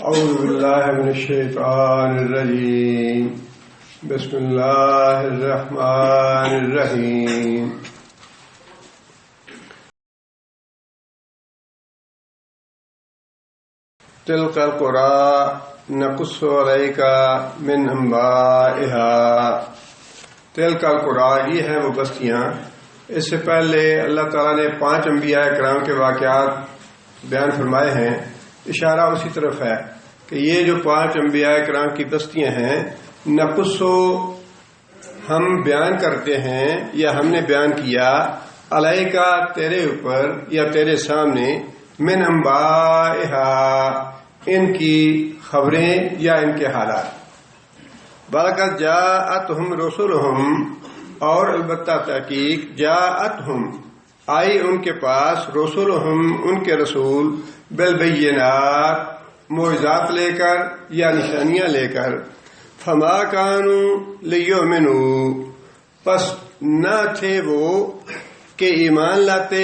اعوذ باللہ من الشیطان الرجیم بسم اللہ الرحمن الرحیم تلک القری نقص علیک من انبائها۔ تلک القری، یہ ہیں وہ بستیاں۔ اس سے پہلے اللہ تعالیٰ نے 5 انبیاء کرام کے واقعات بیان فرمائے ہیں۔ اشارہ اسی طرف ہے کہ یہ جو 5 انبیاء کرام کی بستیاں ہیں، نقصو ہم بیان کرتے ہیں یا ہم نے بیان کیا، علیکا تیرے اوپر یا تیرے سامنے، من انبائها ان کی خبریں یا ان کے حالات۔ بلکہ جاءتہم رسولہم، اور البتہ تحقیق جاءتہم آئی ان کے پاس، رسولہم ان کے رسول، بالبینات معجزات لے کر یا نشانیاں لے کر، فما کانوا لیؤمنوا پس نہ تھے وہ کہ ایمان لاتے،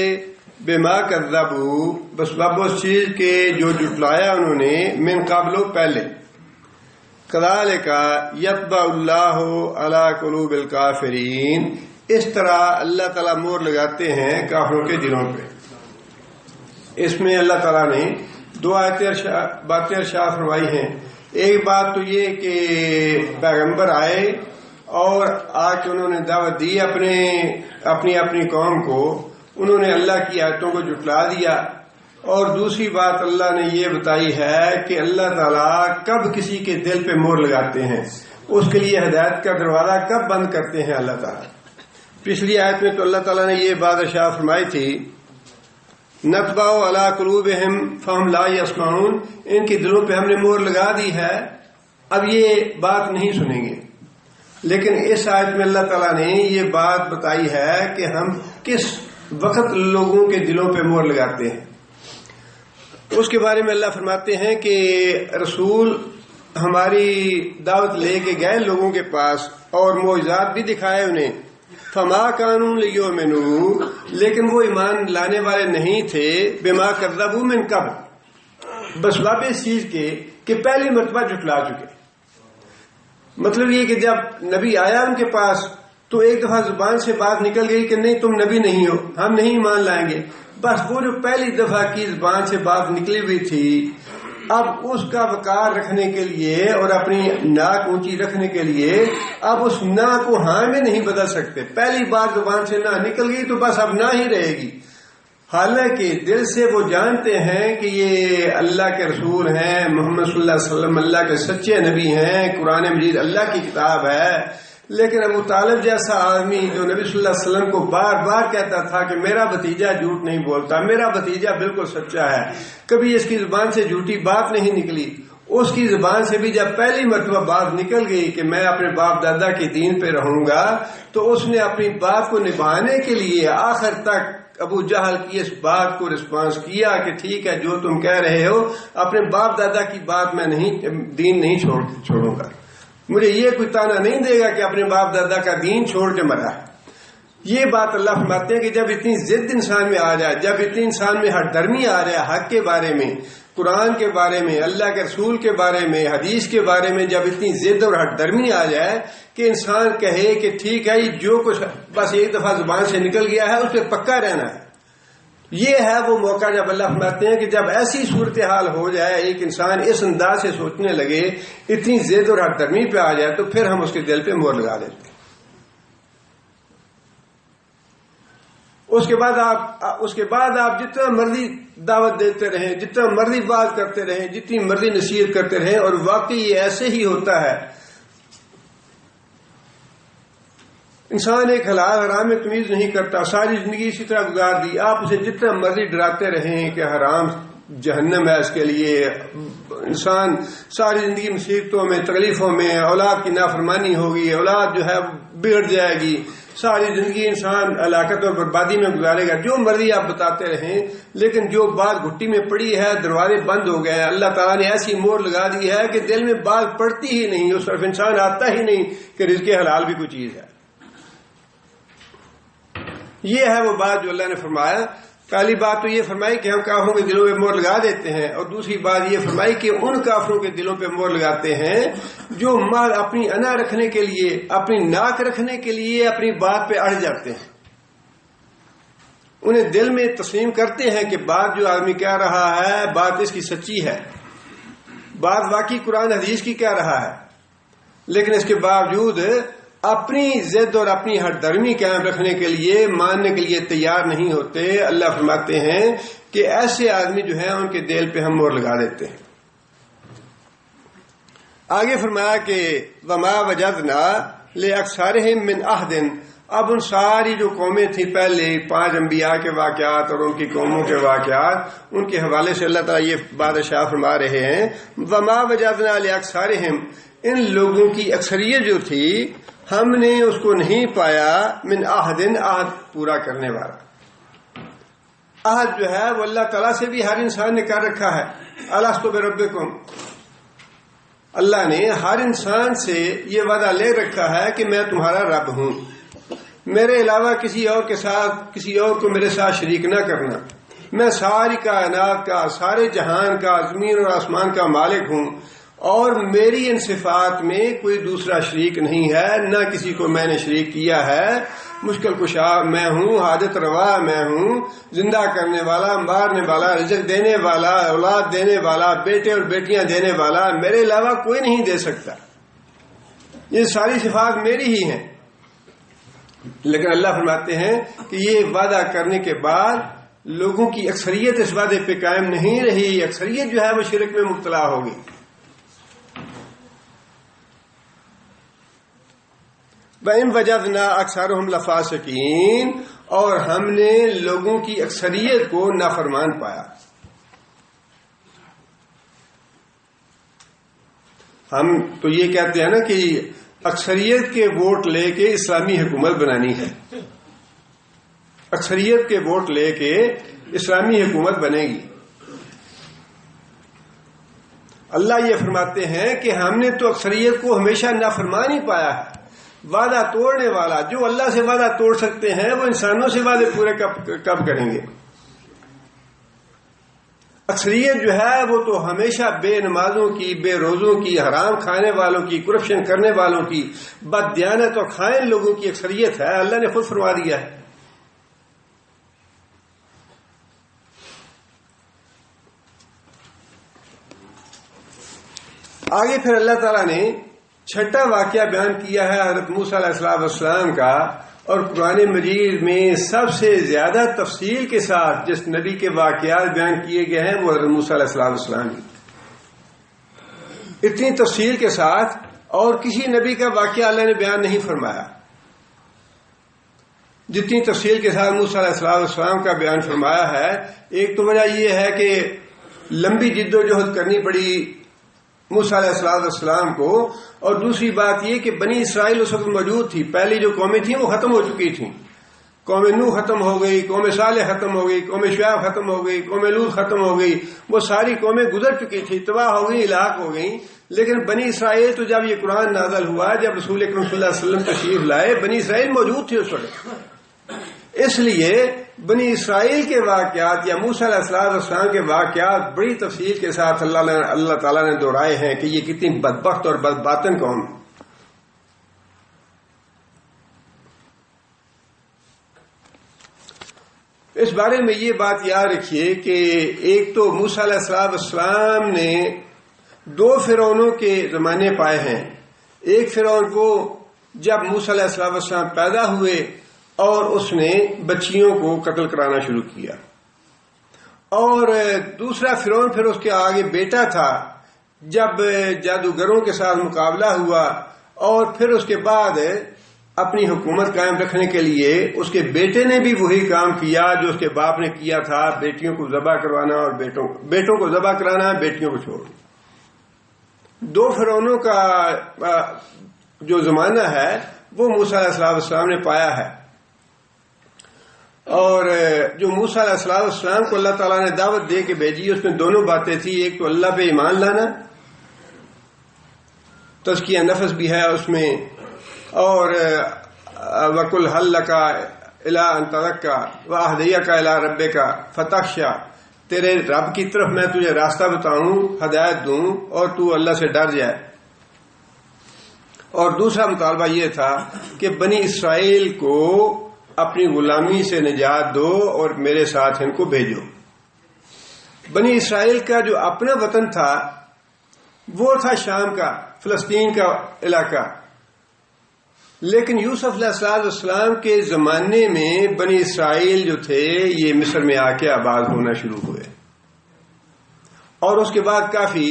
بما کذبوا بسبب اس چیز کے جو جھٹلایا انہوں نے، من قبل پہلے، کذالک یطبع اللہ علی قلوب الکافرین، اس طرح اللہ تعالیٰ مہر لگاتے ہیں کافروں کے دلوں پہ۔ اس میں اللہ تعالیٰ نے 2 باتیں ارشاد فرمائی ہیں۔ ایک بات تو یہ کہ پیغمبر آئے اور آ کے انہوں نے دعوت دی اپنی قوم کو، انہوں نے اللہ کی آیتوں کو جھٹلا دیا۔ اور دوسری بات اللہ نے یہ بتائی ہے کہ اللہ تعالیٰ کب کسی کے دل پہ مہر لگاتے ہیں، اس کے لیے ہدایت کا دروازہ کب بند کرتے ہیں اللہ تعالیٰ۔ پچھلی آیت میں تو اللہ تعالیٰ نے یہ بات ارشاد فرمائی تھی، نطبع علی قلوبہم فہم لا یسمعون، ان کے دلوں پہ ہم نے مہر لگا دی ہے، اب یہ بات نہیں سنیں گے۔ لیکن اس آیت میں اللہ تعالیٰ نے یہ بات بتائی ہے کہ ہم کس وقت لوگوں کے دلوں پہ مہر لگاتے ہیں۔ اس کے بارے میں اللہ فرماتے ہیں کہ رسول ہماری دعوت لے کے گئے لوگوں کے پاس اور معجزات بھی دکھائے انہیں، فما کانوا لیؤمنوا لیکن وہ ایمان لانے والے نہیں تھے، بما کذبوا من قبل بسبب اس چیز کے کہ پہلی مرتبہ جھٹلا چکے۔ مطلب یہ کہ جب نبی آیا ان کے پاس تو ایک دفعہ زبان سے بات نکل گئی کہ نہیں تم نبی نہیں ہو، ہم نہیں ایمان لائیں گے، بس وہ جو پہلی دفعہ کی زبان سے بات نکلی ہوئی تھی، اب اس کا وقار رکھنے کے لیے اور اپنی ناک اونچی رکھنے کے لیے اب اس نہ کو ہاں میں نہیں بدل سکتے۔ پہلی بار زبان سے نہ نکل گئی تو بس اب نہ ہی رہے گی، حالانکہ دل سے وہ جانتے ہیں کہ یہ اللہ کے رسول ہیں، محمد صلی اللہ علیہ وسلم اللہ کے سچے نبی ہیں، قرآن مجید اللہ کی کتاب ہے۔ لیکن ابو طالب جیسا آدمی جو نبی صلی اللہ علیہ وسلم کو بار بار کہتا تھا کہ میرا بھتیجا جھوٹ نہیں بولتا، میرا بھتیجا بالکل سچا ہے، کبھی اس کی زبان سے جھوٹی بات نہیں نکلی، اس کی زبان سے بھی جب پہلی مرتبہ بات نکل گئی کہ میں اپنے باپ دادا کے دین پہ رہوں گا، تو اس نے اپنی بات کو نبھانے کے لیے آخر تک ابو جہل کی اس بات کو رسپانس کیا کہ ٹھیک ہے جو تم کہہ رہے ہو، اپنے باپ دادا کی بات میں دین نہیں چھوڑوں گا، مجھے یہ کوئی تانا نہیں دے گا کہ اپنے باپ دادا کا دین چھوڑ کے مرا ہے۔ یہ بات اللہ فرماتے ہیں کہ جب اتنی ضد انسان میں آ جائے، جب اتنی انسان میں ہر درمی آ جائے حق کے بارے میں، قرآن کے بارے میں، اللہ کے رسول کے بارے میں، حدیث کے بارے میں، جب اتنی ضد اور ہر درمی آ جائے کہ انسان کہے کہ ٹھیک ہے جو کچھ بس ایک دفعہ زبان سے نکل گیا ہے اس پہ پکا رہنا ہے، یہ ہے وہ موقع جب اللہ فرماتے ہیں کہ جب ایسی صورتحال ہو جائے، ایک انسان اس انداز سے سوچنے لگے، اتنی ضد اور ہر درمی پہ آ جائے، تو پھر ہم اس کے دل پہ مہر لگا دیتے ہیں۔ اس کے بعد آپ جتنا مرضی دعوت دیتے رہیں، جتنا مرضی بات کرتے رہیں، جتنی مرضی نصیحت کرتے رہیں، اور واقعی یہ ایسے ہی ہوتا ہے۔ انسان ایک حلال حرام میں تمیز نہیں کرتا، ساری زندگی اسی طرح گزار دی، آپ اسے جتنا مرضی ڈراتے رہیں کہ حرام جہنم ہے اس کے لیے، انسان ساری زندگی مصیبتوں میں، تکلیفوں میں، اولاد کی نافرمانی ہوگی، اولاد جو ہے بگڑ جائے گی، ساری زندگی انسان ہلاکت اور بربادی میں گزارے گا، جو مرضی آپ بتاتے رہیں، لیکن جو بات گھٹی میں پڑی ہے، دروازے بند ہو گئے، اللہ تعالیٰ نے ایسی مہر لگا دی ہے کہ دل میں بات پڑتی ہی نہیں، اس طرف انسان آتا ہی نہیں کہ رزق حلال بھی کوئی چیز ہے۔ یہ ہے وہ بات جو اللہ نے فرمایا پہلی بات تو یہ فرمائی کہ ہم کافروں کے دلوں پہ مہر لگا دیتے ہیں، اور دوسری بات یہ فرمائی کہ ان کافروں کے دلوں پہ مہر لگاتے ہیں جو مال اپنی انا رکھنے کے لیے، اپنی ناک رکھنے کے لیے اپنی بات پہ اڑ جاتے ہیں. انہیں دل میں تسلیم کرتے ہیں کہ بات جو آدمی کہہ رہا ہے بات اس کی سچی ہے، بات واقعی قرآن حدیث کی کہہ رہا ہے، لیکن اس کے باوجود اپنی ضد اور اپنی ہر درمی قائم رکھنے کے لیے، ماننے کے لیے تیار نہیں ہوتے. اللہ فرماتے ہیں کہ ایسے آدمی جو ہیں ان کے دل پہ ہم مہر لگا دیتے ہیں. آگے فرمایا کہ وما وجدنا لأکثرہم من عہد. اب ان ساری جو قومیں تھیں پہلے 5 انبیاء کے واقعات اور ان کی قوموں کے واقعات، ان کے حوالے سے اللہ تعالیٰ یہ بادشاہ فرما رہے ہیں وما وجدنا لأکثرہم، ان لوگوں کی اکثریت جو تھی ہم نے اس کو نہیں پایا من عہد، عہد پورا کرنے والا. عہد جو ہے وہ اللہ تعالیٰ سے بھی ہر انسان نے کر رکھا ہے. الست بربکم، اللہ نے ہر انسان سے یہ وعدہ لے رکھا ہے کہ میں تمہارا رب ہوں، میرے علاوہ کسی اور کے ساتھ، کسی اور کو میرے ساتھ شریک نہ کرنا، میں ساری کائنات کا، سارے جہان کا، زمین اور آسمان کا مالک ہوں، اور میری ان صفات میں کوئی دوسرا شریک نہیں ہے، نہ کسی کو میں نے شریک کیا ہے. مشکل کشا میں ہوں، حاجت روا میں ہوں، زندہ کرنے والا، مارنے والا، رزق دینے والا، اولاد دینے والا، بیٹے اور بیٹیاں دینے والا میرے علاوہ کوئی نہیں دے سکتا. یہ ساری صفات میری ہی ہیں. لیکن اللہ فرماتے ہیں کہ یہ وعدہ کرنے کے بعد لوگوں کی اکثریت اس وعدے پہ قائم نہیں رہی، اکثریت جو ہے وہ شرک میں مبتلا ہوگی. وَإِن وَجَدْنَا أَكْثَرَهُمْ لَفَاسِقِينَ، اور ہم نے لوگوں کی اکثریت کو نافرمان پایا. ہم تو یہ کہتے ہیں نا کہ اکثریت کے ووٹ لے کے اسلامی حکومت بنانی ہے، اکثریت کے ووٹ لے کے اسلامی حکومت بنے گی. اللہ یہ فرماتے ہیں کہ ہم نے تو اکثریت کو ہمیشہ نافرمان ہی پایا ہے. وعدہ توڑنے والا، جو اللہ سے وعدہ توڑ سکتے ہیں وہ انسانوں سے وعدے پورے کب کریں گے؟ اکثریت جو ہے وہ تو ہمیشہ بے نمازوں کی، بے روزوں کی، حرام کھانے والوں کی، کرپشن کرنے والوں کی، بددیانت اور خائن لوگوں کی اکثریت ہے. اللہ نے خود فرما دیا ہے. آگے پھر اللہ تعالیٰ نے 6واں واقعہ بیان کیا ہے حضرت موسیٰ علیہ السلام کا، اور قرآن مجید میں سب سے زیادہ تفصیل کے ساتھ جس نبی کے واقعات بیان کیے گئے ہیں وہ حضرت موسیٰ علیہ السلام کی. اتنی تفصیل کے ساتھ اور کسی نبی کا واقعہ اللہ نے بیان نہیں فرمایا جتنی تفصیل کے ساتھ موسیٰ علیہ السلام کا بیان فرمایا ہے. ایک تو وجہ یہ ہے کہ لمبی جد و جہد کرنی پڑی موسیٰ علیہ السلام کو، اور دوسری بات یہ کہ بنی اسرائیل اس وقت موجود تھی. پہلی جو قومیں تھیں وہ ختم ہو چکی تھیں. قوم نوح ختم ہو گئی، قوم صالح ختم ہو گئی، قوم شعیب ختم ہو گئی، قوم لوط ختم ہو گئی. وہ ساری قومیں گزر چکی تھی، تباہ ہو گئی، ہلاک ہو گئیں. لیکن بنی اسرائیل تو جب یہ قرآن نازل ہوا، جب رسول اکرم صلی اللہ علیہ وسلم تشریف لائے، بنی اسرائیل موجود تھے اس وقت. اس لیے بنی اسرائیل کے واقعات یا موسیٰ علیہ السلام کے واقعات بڑی تفصیل کے ساتھ اللہ تعالیٰ نے دہرائے ہیں کہ یہ کتنی بدبخت اور بدباطن قوم ہے. اس بارے میں یہ بات یاد رکھیے کہ ایک تو موسیٰ علیہ السلام نے 2 فرعونوں کے زمانے پائے ہیں. ایک فرعون کو جب موسیٰ علیہ السلام پیدا ہوئے اور اس نے بچیوں کو قتل کرانا شروع کیا، اور دوسرا فرعون پھر اس کے آگے بیٹا تھا. جب جادوگروں کے ساتھ مقابلہ ہوا اور پھر اس کے بعد اپنی حکومت قائم رکھنے کے لیے اس کے بیٹے نے بھی وہی کام کیا جو اس کے باپ نے کیا تھا، بیٹیوں کو ذبح کروانا اور بیٹوں کو ذبح کرانا، بیٹیوں کو چھوڑنا. 2 فرعونوں کا جو زمانہ ہے وہ موسیٰ علیہ السلام نے پایا ہے. اور جو موسیٰ علیہ السلام کو اللہ تعالیٰ نے دعوت دے کے بھیجی اس میں 2 باتیں تھیں. ایک تو اللہ پہ ایمان لانا، تزکیہ نفس بھی ہے اس میں، اور وَقُلْ هَلْ لَكَ الی ان تذکا واہدیک الی ربک فتخشی، تیرے رب کی طرف میں تجھے راستہ بتاؤں، ہدایت دوں اور تو اللہ سے ڈر جائے۔ اور دوسرا مطالبہ یہ تھا کہ بنی اسرائیل کو اپنی غلامی سے نجات دو اور میرے ساتھ ان کو بھیجو۔ بنی اسرائیل کا جو اپنا وطن تھا وہ تھا شام کا، فلسطین کا علاقہ، لیکن یوسف علیہ السلام کے زمانے میں بنی اسرائیل جو تھے یہ مصر میں آ کے آباد ہونا شروع ہوئے، اور اس کے بعد کافی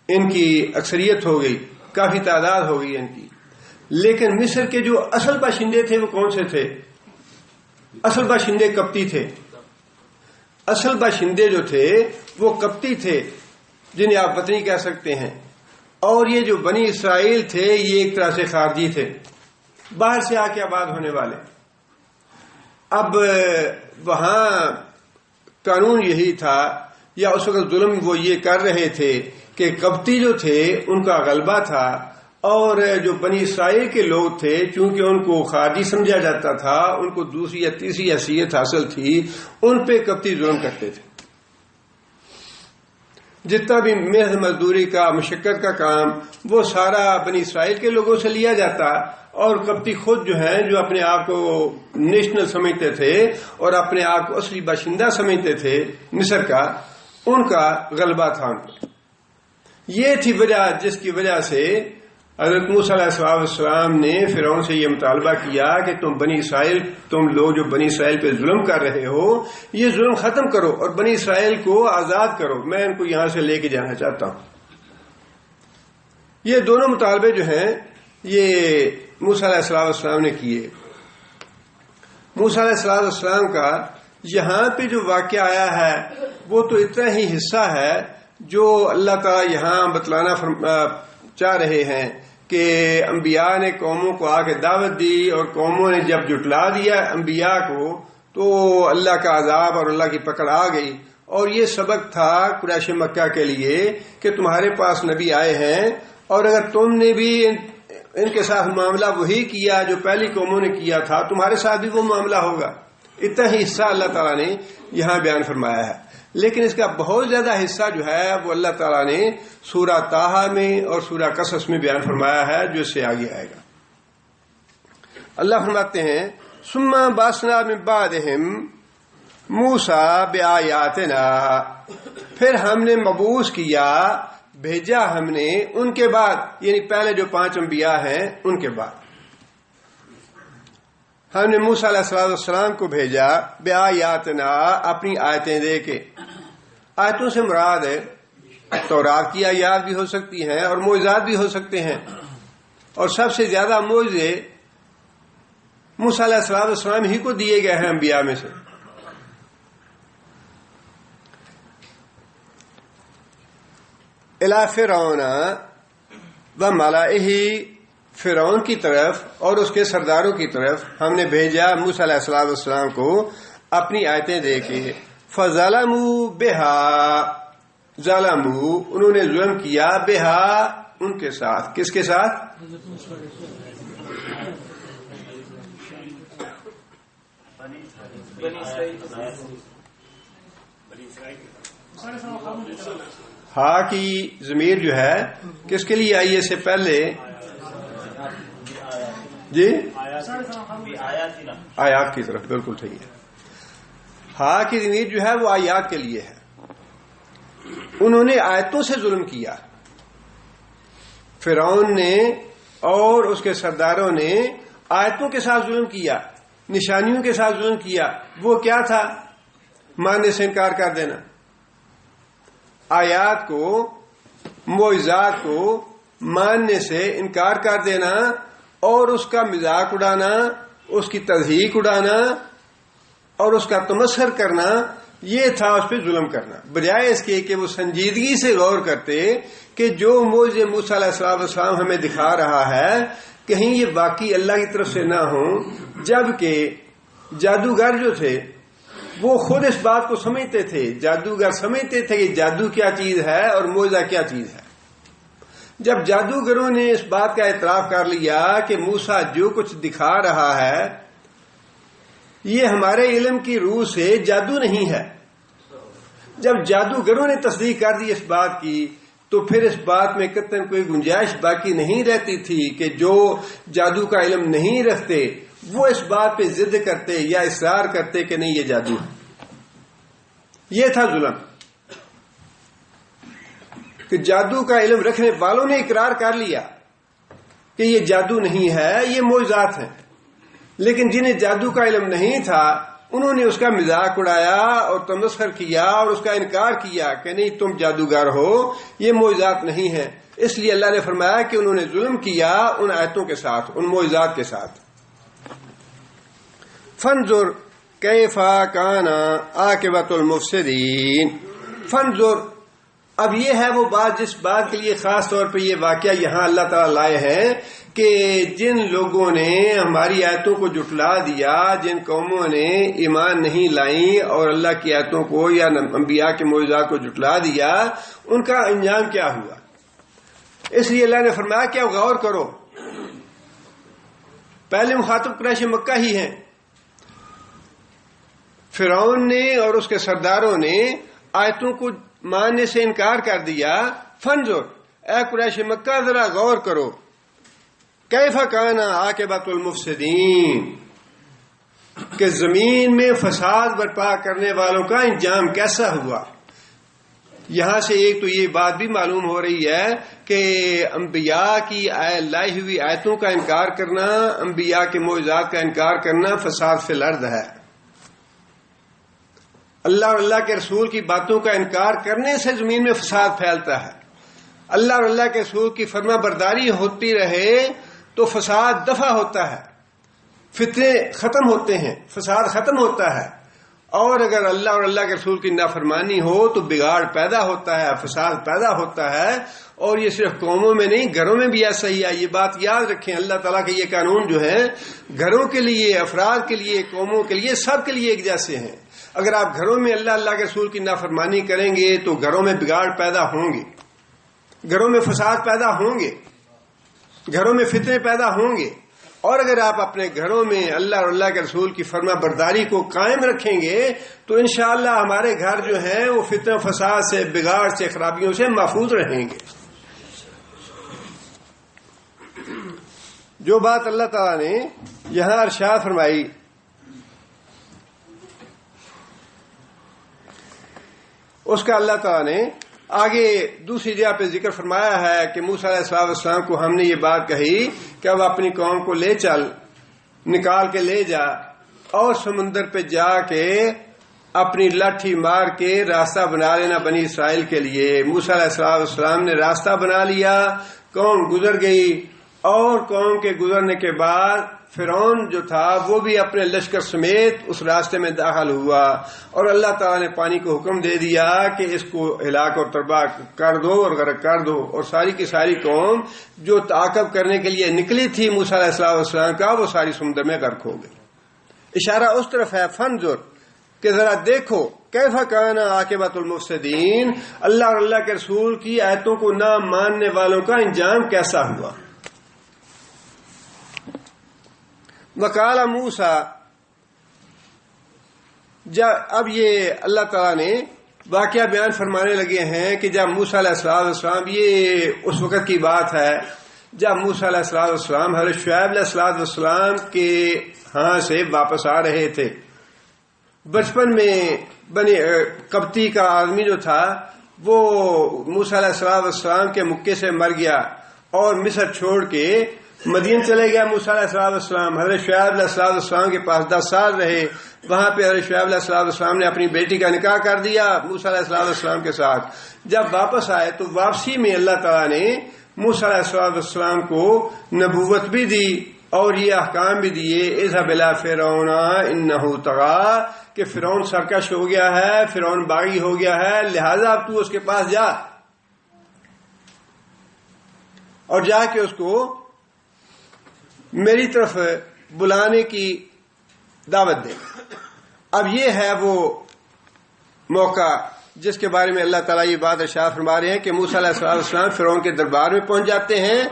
ان کی اکثریت ہو گئی، کافی تعداد ہو گئی ان کی۔ لیکن مصر کے جو اصل باشندے تھے وہ کون سے تھے؟ اصل باشندے کپتی تھے۔ اصل باشندے جو تھے وہ کپتی تھے، جنہیں آپ وطنی کہہ سکتے ہیں، اور یہ جو بنی اسرائیل تھے یہ ایک طرح سے خارجی تھے، باہر سے آ کے آباد ہونے والے۔ اب وہاں قانون یہی تھا، یا اس وقت ظلم وہ یہ کر رہے تھے کہ کپتی جو تھے ان کا غلبہ تھا، اور جو بنی اسرائیل کے لوگ تھے چونکہ ان کو خارجی سمجھا جاتا تھا، ان کو دوسری یا تیسری حیثیت حاصل تھی، ان پہ کپتی ظلم کرتے تھے۔ جتنا بھی محض مزدوری کا، مشقت کا کام، وہ سارا بنی اسرائیل کے لوگوں سے لیا جاتا، اور کپتی خود جو ہیں، جو اپنے آپ کو نیشنل سمجھتے تھے اور اپنے آپ کو اصلی باشندہ سمجھتے تھے مصر کا، ان کا غلبہ تھا ان پر۔ یہ تھی وجہ جس کی وجہ سے حضرت موسیٰ علیہ السلام نے فرعون سے یہ مطالبہ کیا کہ تم لوگ جو بنی اسرائیل پہ ظلم کر رہے ہو، یہ ظلم ختم کرو اور بنی اسرائیل کو آزاد کرو، میں ان کو یہاں سے لے کے جانا چاہتا ہوں۔ یہ دونوں مطالبے جو ہیں یہ موسیٰ علیہ السلام نے کیے۔ موسیٰ علیہ السلام کا یہاں پہ جو واقعہ آیا ہے وہ تو اتنا ہی حصہ ہے جو اللہ تعالی یہاں بتلانا چاہ رہے ہیں کہ انبیاء نے قوموں کو آ کے دعوت دی، اور قوموں نے جب جھٹلا دیا انبیاء کو تو اللہ کا عذاب اور اللہ کی پکڑ آ گئی۔ اور یہ سبق تھا قریش مکہ کے لیے کہ تمہارے پاس نبی آئے ہیں، اور اگر تم نے بھی ان کے ساتھ معاملہ وہی کیا جو پہلی قوموں نے کیا تھا، تمہارے ساتھ بھی وہ معاملہ ہوگا۔ اتنا ہی حصہ اللہ تعالیٰ نے یہاں بیان فرمایا ہے، لیکن اس کا بہت زیادہ حصہ جو ہے وہ اللہ تعالیٰ نے سورہ طٰہٰ میں اور سورہ قصص میں بیان فرمایا ہے، جو اس سے آگے آئے گا۔ اللہ فرماتے ہیں ثم بعثنا من بعدہم موسیٰ بآیاتنا، پھر ہم نے مبعوث کیا، بھیجا ہم نے ان کے بعد، یعنی پہلے جو 5 انبیاء ہیں ان کے بعد ہم نے موسیٰ علیہ السلام کو بھیجا بآیاتنا، اپنی آیتیں دے کے۔ آیتوں سے مراد ہے تورات کی آیات بھی ہو سکتی ہیں اور معجزات بھی ہو سکتے ہیں، اور سب سے زیادہ معجزے موسیٰ علیہ السلام ہی کو دیے گئے ہیں انبیاء میں سے۔ الی فرعون وملئہ، فرعون کی طرف اور اس کے سرداروں کی طرف ہم نے بھیجا موسیٰ علیہ السلام کو اپنی آیتیں دے کے۔ فظلموا بہا، ظلموا انہوں نے ظلم کیا، بہا ان کے ساتھ، کس کے ساتھ؟ ہا کی ضمیر جو ہے کس کے لیے آئی؟ اس سے پہلے جی آیات کی طرف، بالکل صحیح ہے۔ ہا کی ضمیر جو ہے وہ آیات کے لیے ہے۔ انہوں نے آیتوں سے ظلم کیا، فرعون نے اور اس کے سرداروں نے آیتوں کے ساتھ ظلم کیا، نشانیوں کے ساتھ ظلم کیا۔ وہ کیا تھا؟ ماننے سے انکار کر دینا، آیات کو، معجزات کو ماننے سے انکار کر دینا، اور اس کا مذاق اڑانا، اس کی تضحیک اڑانا اور اس کا تمسخر کرنا، یہ تھا اس پہ ظلم کرنا، بجائے اس کے کہ وہ سنجیدگی سے غور کرتے کہ جو معجزے موسیٰ علیہ السلام ہمیں دکھا رہا ہے کہیں یہ واقعی اللہ کی طرف سے نہ ہوں، جبکہ جادوگر جو تھے وہ خود اس بات کو سمجھتے تھے، جادوگر سمجھتے تھے کہ جادو کیا چیز ہے اور معجزہ کیا چیز ہے۔ جب جادوگروں نے اس بات کا اعتراف کر لیا کہ موسیٰ جو کچھ دکھا رہا ہے یہ ہمارے علم کی روح سے جادو نہیں ہے، جب جادوگروں نے تصدیق کر دی اس بات کی تو پھر اس بات میں قطعاً کوئی گنجائش باقی نہیں رہتی تھی کہ جو جادو کا علم نہیں رکھتے وہ اس بات پہ ضد کرتے یا اصرار کرتے کہ نہیں یہ جادو ہے۔ یہ تھا ظلم کہ جادو کا علم رکھنے والوں نے اقرار کر لیا کہ یہ جادو نہیں ہے، یہ معجزات ہیں، لیکن جنہیں جادو کا علم نہیں تھا انہوں نے اس کا مذاق اڑایا اور تمسخر کیا اور اس کا انکار کیا کہ نہیں تم جادوگر ہو، یہ معجزات نہیں ہیں۔ اس لیے اللہ نے فرمایا کہ انہوں نے ظلم کیا ان آیتوں کے ساتھ، ان معجزات کے ساتھ۔ فانظر کیف کان عاقبۃ المفسدین۔ فانظر، اب یہ ہے وہ بات جس بات کے لیے خاص طور پہ یہ واقعہ یہاں اللہ تعالیٰ لائے ہیں کہ جن لوگوں نے ہماری آیتوں کو جھٹلا دیا، جن قوموں نے ایمان نہیں لائیں اور اللہ کی آیتوں کو یا انبیاء کے معجزات کو جھٹلا دیا، ان کا انجام کیا ہوا۔ اس لیے اللہ نے فرمایا کہ اب غور کرو، پہلے مخاطب قریش مکہ ہی ہیں۔ فرعون نے اور اس کے سرداروں نے آیتوں کو ماننے سے انکار کر دیا۔ فانظر، اے قریش مکہ ذرا غور کرو، کیف کان عاقبۃ المفسدین، کہ زمین میں فساد برپا کرنے والوں کا انجام کیسا ہوا۔ یہاں سے ایک تو یہ بات بھی معلوم ہو رہی ہے کہ انبیاء کی لائی ہوئی آیتوں کا انکار کرنا، انبیاء کے معجزات کا انکار کرنا فساد فی الارض ہے۔ اللہ اور اللہ کے رسول کی باتوں کا انکار کرنے سے زمین میں فساد پھیلتا ہے۔ اللہ اور اللہ کے رسول کی فرما برداری ہوتی رہے تو فساد دفع ہوتا ہے، فتنے ختم ہوتے ہیں، فساد ختم ہوتا ہے۔ اور اگر اللہ اور اللہ کے رسول کی نافرمانی ہو تو بگاڑ پیدا ہوتا ہے، فساد پیدا ہوتا ہے۔ اور یہ صرف قوموں میں نہیں، گھروں میں بھی ایسا ہی ہے۔ یہ بات یاد رکھیں، اللہ تعالیٰ کے یہ قانون جو ہیں گھروں کے لیے، افراد کے لیے، قوموں کے لیے، سب کے لیے ایک جیسے ہیں۔ اگر آپ گھروں میں اللہ کے رسول کی نافرمانی کریں گے تو گھروں میں بگاڑ پیدا ہوں گے، گھروں میں فساد پیدا ہوں گے، گھروں میں فتنے پیدا ہوں گے۔ اور اگر آپ اپنے گھروں میں اللہ اور اللہ کے رسول کی فرما برداری کو قائم رکھیں گے تو انشاءاللہ ہمارے گھر جو ہیں وہ فتنہ فساد سے، بگاڑ سے، خرابیوں سے محفوظ رہیں گے۔ جو بات اللہ تعالیٰ نے یہاں ارشاد فرمائی، اس کا اللہ تعالیٰ نے آگے دوسری جگہ پہ ذکر فرمایا ہے کہ موسیٰ علیہ السلام کو ہم نے یہ بات کہی کہ اب اپنی قوم کو لے چل، نکال کے لے جا اور سمندر پہ جا کے اپنی لاٹھی مار کے راستہ بنا لینا بنی اسرائیل کے لیے۔ موسیٰ علیہ السلام نے راستہ بنا لیا، قوم گزر گئی، اور قوم کے گزرنے کے بعد فرعون جو تھا وہ بھی اپنے لشکر سمیت اس راستے میں داخل ہوا، اور اللہ تعالیٰ نے پانی کو حکم دے دیا کہ اس کو ہلاک اور تباہ کر دو اور غرق کر دو، اور ساری کی ساری قوم جو تعاقب کرنے کے لیے نکلی تھی موسیٰ علیہ السلام کا وہ ساری سمندر میں غرق ہو گئی۔ اشارہ اس طرف ہے، فانظر، کہ ذرا دیکھو کیف کان عاقبۃ المفسدین، اللہ اور اللہ کے رسول کی آیتوں کو نہ ماننے والوں کا انجام کیسا ہوا۔ وقال موسیٰ، اب یہ اللہ تعالیٰ نے واقعہ بیان فرمانے لگے ہیں کہ جب موسیٰ علیہ السلام، یہ اس وقت کی بات ہے جب موسیٰ علیہ السلام حضرت شعیب علیہ السلام کے ہاں سے واپس آ رہے تھے۔ بچپن میں بنی قبطی کا آدمی جو تھا وہ موسیٰ علیہ السلام کے مکے سے مر گیا اور مصر چھوڑ کے مدین چلے گیا موسیٰ علیہ السلام۔ حضرت شعیب علیہ السلام کے پاس 10 سال رہے، وہاں پہ حضرت شعیب علیہ السلام نے اپنی بیٹی کا نکاح کر دیا موسیٰ علیہ السلام کے ساتھ۔ جب واپس آئے تو واپسی میں اللہ تعالیٰ نے موسیٰ علیہ السلام کو نبوت بھی دی اور یہ احکام بھی دیے، اذهب الى فرعون انه طغى، کہ فرعون سرکش ہو گیا ہے، فرعون باغی ہو گیا ہے، لہذا اب تو اس کے پاس جا اور جا کے اس کو میری طرف بلانے کی دعوت دے۔ اب یہ ہے وہ موقع جس کے بارے میں اللہ تعالیٰ یہ بات ارشاد فرما رہے ہیں کہ موسیٰ علیہ السلام فرعون کے دربار میں پہنچ جاتے ہیں.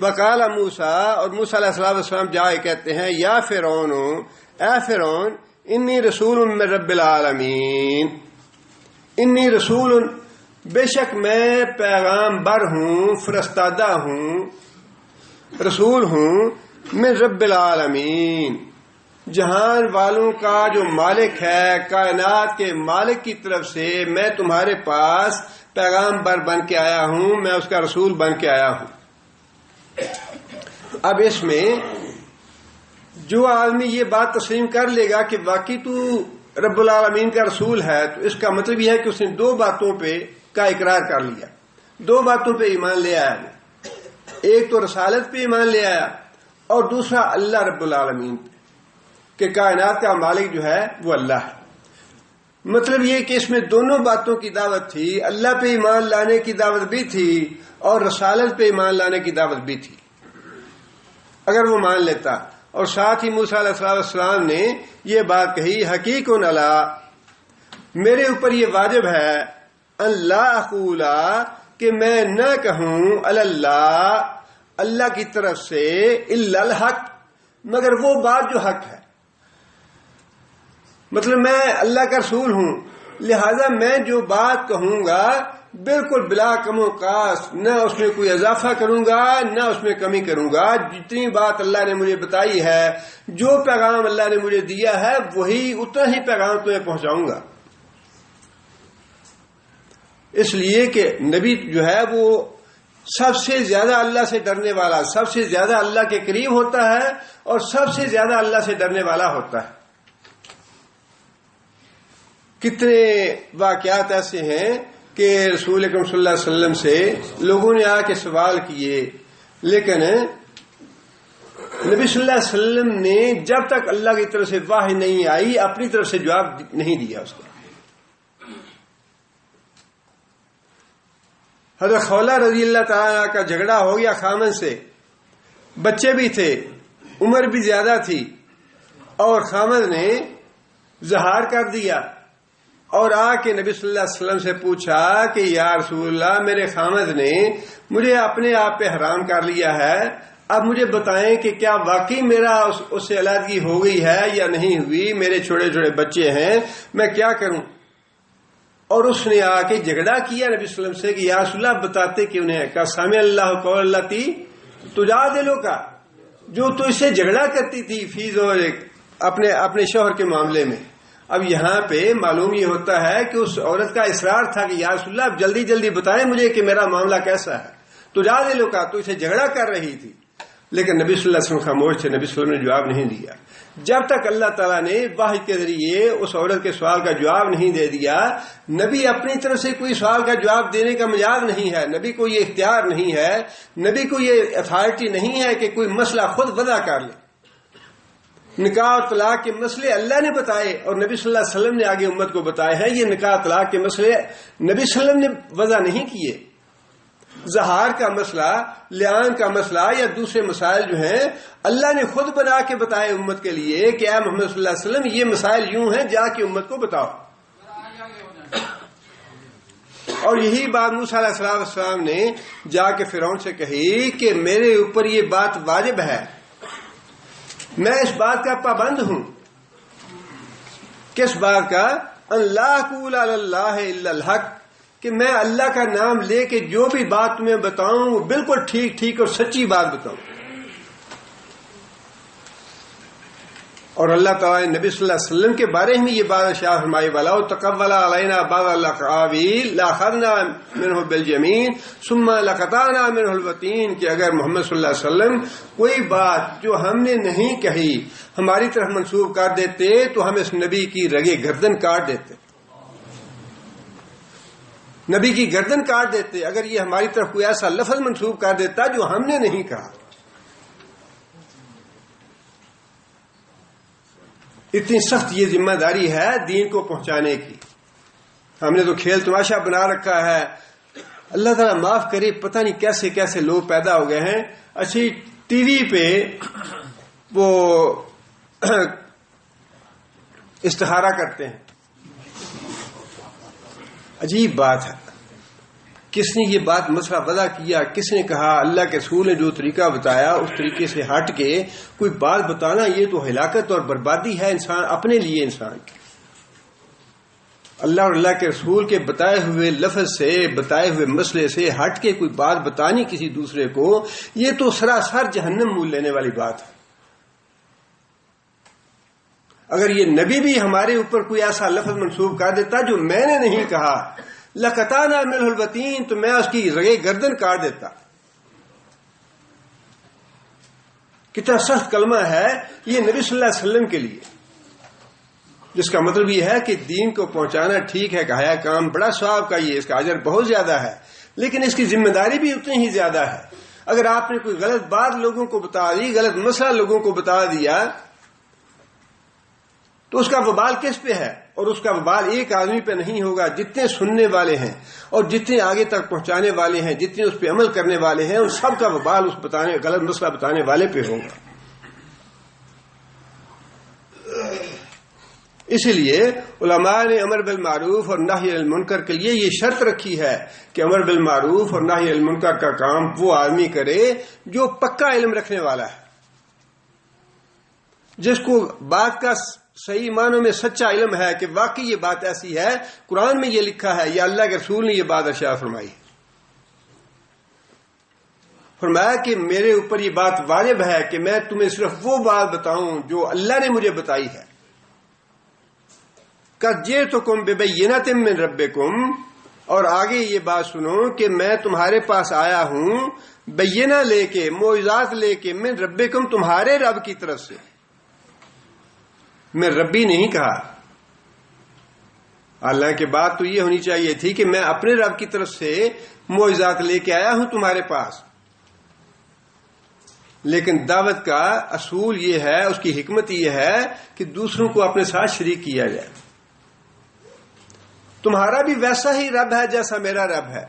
وقال موسیٰ، اور موسیٰ علیہ السلام جائے کہتے ہیں یا فرعون، اے فرعون، انی رسول من رب العالمین، انی رسول، بے شک میں پیغام بر ہوں، فرستادہ ہوں، رسول ہوں، من رب العالمین، جہان والوں کا جو مالک ہے، کائنات کے مالک کی طرف سے میں تمہارے پاس پیغام بر بن کے آیا ہوں، میں اس کا رسول بن کے آیا ہوں. اب اس میں جو آدمی یہ بات تسلیم کر لے گا کہ واقعی تو رب العالمین کا رسول ہے، تو اس کا مطلب یہ ہے کہ اس نے دو باتوں پہ کا اقرار کر لیا، دو باتوں پہ ایمان لے آیا. ایک تو رسالت پہ ایمان لے آیا، اور دوسرا اللہ رب العالمین پہ، کہ کائنات کا مالک جو ہے وہ اللہ ہے. مطلب یہ کہ اس میں دونوں باتوں کی دعوت تھی، اللہ پہ ایمان لانے کی دعوت بھی تھی اور رسالت پہ ایمان لانے کی دعوت بھی تھی اگر وہ مان لیتا. اور ساتھ ہی موسیٰ علیہ السلام نے یہ بات کہی، حقیق اللہ، میرے اوپر یہ واجب ہے، اللہ اقولا، کہ میں نہ کہوں، اللہ، اللہ کی طرف سے، الا الحق، مگر وہ بات جو حق ہے. مطلب میں اللہ کا رسول ہوں، لہذا میں جو بات کہوں گا بالکل بلا کم و کاس، نہ اس میں کوئی اضافہ کروں گا نہ اس میں کمی کروں گا. جتنی بات اللہ نے مجھے بتائی ہے، جو پیغام اللہ نے مجھے دیا ہے، وہی اتنا ہی پیغام تمہیں پہنچاؤں گا. اس لیے کہ نبی جو ہے وہ سب سے زیادہ اللہ سے ڈرنے والا، سب سے زیادہ اللہ کے قریب ہوتا ہے اور سب سے زیادہ اللہ سے ڈرنے والا ہوتا ہے. کتنے واقعات ایسے ہیں کہ رسول اکرم صلی اللہ علیہ وسلم سے لوگوں نے آ کے سوال کیے، لیکن نبی صلی اللہ علیہ وسلم نے جب تک اللہ کی طرف سے وحی نہیں آئی اپنی طرف سے جواب نہیں دیا اس کا. حضرت خولہ رضی اللہ تعالیٰ کا جھگڑا ہو گیا خامن سے، بچے بھی تھے، عمر بھی زیادہ تھی، اور خامن نے زہار کر دیا اور آ کے نبی صلی اللہ علیہ وسلم سے پوچھا کہ یا رسول اللہ، میرے خامد نے مجھے اپنے آپ پہ حرام کر لیا ہے، اب مجھے بتائیں کہ کیا واقعی میرا اس سے علیحدگی ہو گئی ہے یا نہیں ہوئی، میرے چھوٹے چھوٹے بچے ہیں، میں کیا کروں. اور اس نے آ کے جھگڑا کیا نبی صلی اللہ علیہ وسلم سے کہ یا رسول اللہ بتاتے کیوں نہیں. کہا سامع اللہ قول اللہ تی تجا دلوں کا، جو تو اس سے جھگڑا کرتی تھی فیض اور اپنے شوہر کے معاملے میں. اب یہاں پہ معلوم یہ ہوتا ہے کہ اس عورت کا اصرار تھا کہ یا رسول اللہ جلدی جلدی بتائیں مجھے کہ میرا معاملہ کیسا ہے. تجا دلوں کا، تو اسے جھگڑا کر رہی تھی، لیکن نبی صلی اللہ علیہ وسلم خاموش تھے. نبی صلی اللہ علیہ وسلم نے جواب نہیں دیا جب تک اللہ تعالیٰ نے وحی کے ذریعے اس عورت کے سوال کا جواب نہیں دے دیا. نبی اپنی طرف سے کوئی سوال کا جواب دینے کا مجاز نہیں ہے، نبی کو یہ اختیار نہیں ہے، نبی کو یہ اتھارٹی نہیں ہے کہ کوئی مسئلہ خود وضع کر لے. نکاح اور طلاق کے مسئلے اللہ نے بتائے اور نبی صلی اللہ علیہ وسلم نے آگے امت کو بتائے ہیں. یہ نکاح طلاق کے مسئلے نبی صلی اللہ علیہ وسلم نے وضع نہیں کیے. زہار کا مسئلہ، لیان کا مسئلہ یا دوسرے مسائل جو ہیں اللہ نے خود بنا کے بتائے امت کے لیے کہ اے محمد صلی اللہ علیہ وسلم یہ مسائل یوں ہیں، جا کے امت کو بتاؤ. اور یہی بات موسیٰ علیہ السلام نے جا کے فرعون سے کہی کہ میرے اوپر یہ بات واجب ہے، میں اس بات کا پابند ہوں. کس بات کا؟ اللہ قول اللہ الا الحق، کہ میں اللہ کا نام لے کے جو بھی بات تمہیں بتاؤں وہ بالکل ٹھیک ٹھیک اور سچی بات بتاؤں. اور اللہ تعالیٰ نے نبی صلی اللہ علیہ وسلم کے بارے میں یہ بات ارشاد فرمائی، وَلَوْ تَقَوَّلَ عَلَيْنَا بَعْضَ الْأَقَاوِيلِ لَأَخَذْنَا مِنْهُ بِالْيَمِينِ ثُمَّ لَقَطَعْنَا مِنْهُ الْوَتِينَ، کہ اگر محمد صلی اللہ علیہ وسلم کوئی بات جو ہم نے نہیں کہی ہماری طرف منسوب کر دیتے تو ہم اس نبی کی رگے گردن کاٹ دیتے، نبی کی گردن کاٹ دیتے اگر یہ ہماری طرف کوئی ایسا لفظ منسوب کر دیتا جو ہم نے نہیں کہا. اتنی سخت یہ ذمہ داری ہے دین کو پہنچانے کی. ہم نے تو کھیل تماشا بنا رکھا ہے. اللہ تعالیٰ معاف کرے، پتہ نہیں کیسے کیسے لوگ پیدا ہو گئے ہیں. اچھی ٹی وی پہ وہ استخارہ کرتے ہیں، عجیب بات ہے. کس نے یہ بات مسئلہ وضع کیا؟ کس نے کہا؟ اللہ کے رسول نے جو طریقہ بتایا اس طریقے سے ہٹ کے کوئی بات بتانا یہ تو ہلاکت اور بربادی ہے انسان اپنے لیے. انسان اللہ اور اللہ کے رسول کے بتائے ہوئے لفظ سے بتائے ہوئے مسئلے سے ہٹ کے کوئی بات بتانی کسی دوسرے کو، یہ تو سراسر جہنم مول لینے والی بات ہے. اگر یہ نبی بھی ہمارے اوپر کوئی ایسا لفظ منسوب کر دیتا جو میں نے نہیں کہا، لقطعنا منہ الوتین، تو میں اس کی رگے گردن کاٹ دیتا. کتنا سخت کلمہ ہے یہ نبی صلی اللہ علیہ وسلم کے لیے، جس کا مطلب یہ ہے کہ دین کو پہنچانا ٹھیک ہے، کہا کام بڑا ثواب کا، یہ اس کا اجر بہت زیادہ ہے، لیکن اس کی ذمہ داری بھی اتنی ہی زیادہ ہے. اگر آپ نے کوئی غلط بات لوگوں کو بتا دی، غلط مسئلہ لوگوں کو بتا دیا، تو اس کا وبال کس پہ ہے؟ اور اس کا وبال ایک آدمی پہ نہیں ہوگا، جتنے سننے والے ہیں اور جتنے آگے تک پہنچانے والے ہیں، جتنے اس پہ عمل کرنے والے ہیں، ان سب کا وبال اس غلط مسئلہ بتانے والے پہ ہوگا. اسی لیے علماء نے امر بالمعروف اور نہی عن المنکر کے لیے یہ شرط رکھی ہے کہ امر بالمعروف اور نہی عن المنکر کا کام وہ آدمی کرے جو پکا علم رکھنے والا ہے، جس کو بات کا صحیح معنوں میں سچا علم ہے کہ واقعی یہ بات ایسی ہے، قرآن میں یہ لکھا ہے یا اللہ کے رسول نے یہ بات ارشاد فرمائی. فرمایا کہ میرے اوپر یہ بات واجب ہے کہ میں تمہیں صرف وہ بات بتاؤں جو اللہ نے مجھے بتائی ہے. قَدْ جِئْتُكُمْ بِبَيِّنَةٍ مِّن رَبِّكُمْ، اور آگے یہ بات سنو کہ میں تمہارے پاس آیا ہوں بینہ لے کے، معجزات لے کے، من ربکم، تمہارے رب کی طرف سے. میں ربی نہیں کہا، حالانکہ بات تو یہ ہونی چاہیے تھی کہ میں اپنے رب کی طرف سے معجزات لے کے آیا ہوں تمہارے پاس. لیکن دعوت کا اصول یہ ہے، اس کی حکمت یہ ہے کہ دوسروں کو اپنے ساتھ شریک کیا جائے. تمہارا بھی ویسا ہی رب ہے جیسا میرا رب ہے.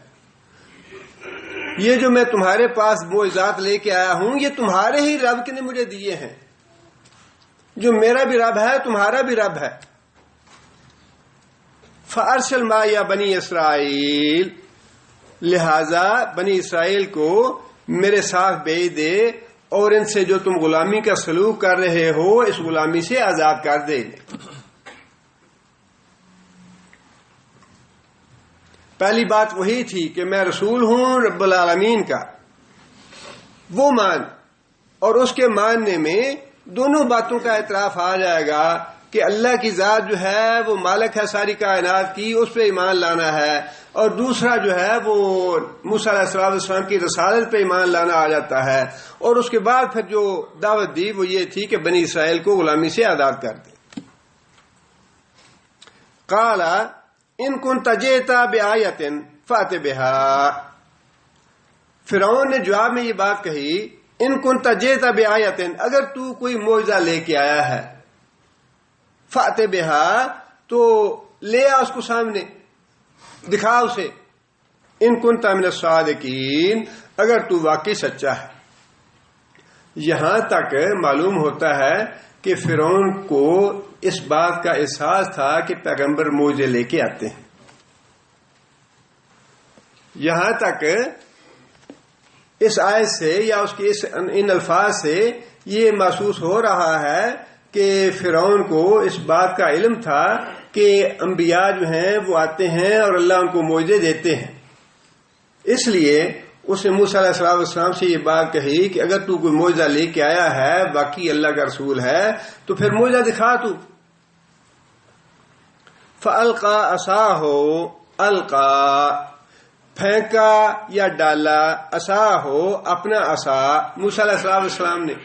یہ جو میں تمہارے پاس معجزات لے کے آیا ہوں یہ تمہارے ہی رب کے نے مجھے دیے ہیں. جو میرا بھی رب ہے تمہارا بھی رب ہے. فَأَرْسِلْ مَعِيَ بنی اسرائیل، لہذا بنی اسرائیل کو میرے ساتھ بھیج دے اور ان سے جو تم غلامی کا سلوک کر رہے ہو اس غلامی سے آزاد کر دے. پہلی بات وہی تھی کہ میں رسول ہوں رب العالمین کا، وہ مان، اور اس کے ماننے میں دونوں باتوں کا اعتراف آ جائے گا کہ اللہ کی ذات جو ہے وہ مالک ہے ساری کائنات کی، اس پہ ایمان لانا ہے، اور دوسرا جو ہے وہ موسیٰ علیہ السلام کی رسالت پہ ایمان لانا آ جاتا ہے. اور اس کے بعد پھر جو دعوت دی وہ یہ تھی کہ بنی اسرائیل کو غلامی سے آزاد کر دیں. قال ان كنت جئت بآیۃ فأت بها، فرعون نے جواب میں یہ بات کہی، ان كنت جئت بآیۃ، اگر تو کوئی معجزہ لے کے آیا ہے، فأت بها، تو لے آ اس کو سامنے، دکھا اسے. ان كنت من الصادقین، اگر تو واقعی سچا ہے. یہاں تک معلوم ہوتا ہے کہ فرعون کو اس بات کا احساس تھا کہ پیغمبر معجزے لے کے آتے ہیں. یہاں تک اس آیت سے یا اس کے ان الفاظ سے یہ محسوس ہو رہا ہے کہ فرعون کو اس بات کا علم تھا کہ انبیاء جو ہیں وہ آتے ہیں اور اللہ ان کو معجزے دیتے ہیں. اس لیے اس نے موسیٰ علیہ السلام سے یہ بات کہی کہ اگر تو کوئی معجزہ لے کے آیا ہے، باقی اللہ کا رسول ہے، تو پھر معجزہ دکھا تو. فَأَلْقَى عَصَاهُ، القا، پھینکا یا ڈالا، عصاہ، اپنا عصا، موسیٰ علیہ السلام نے.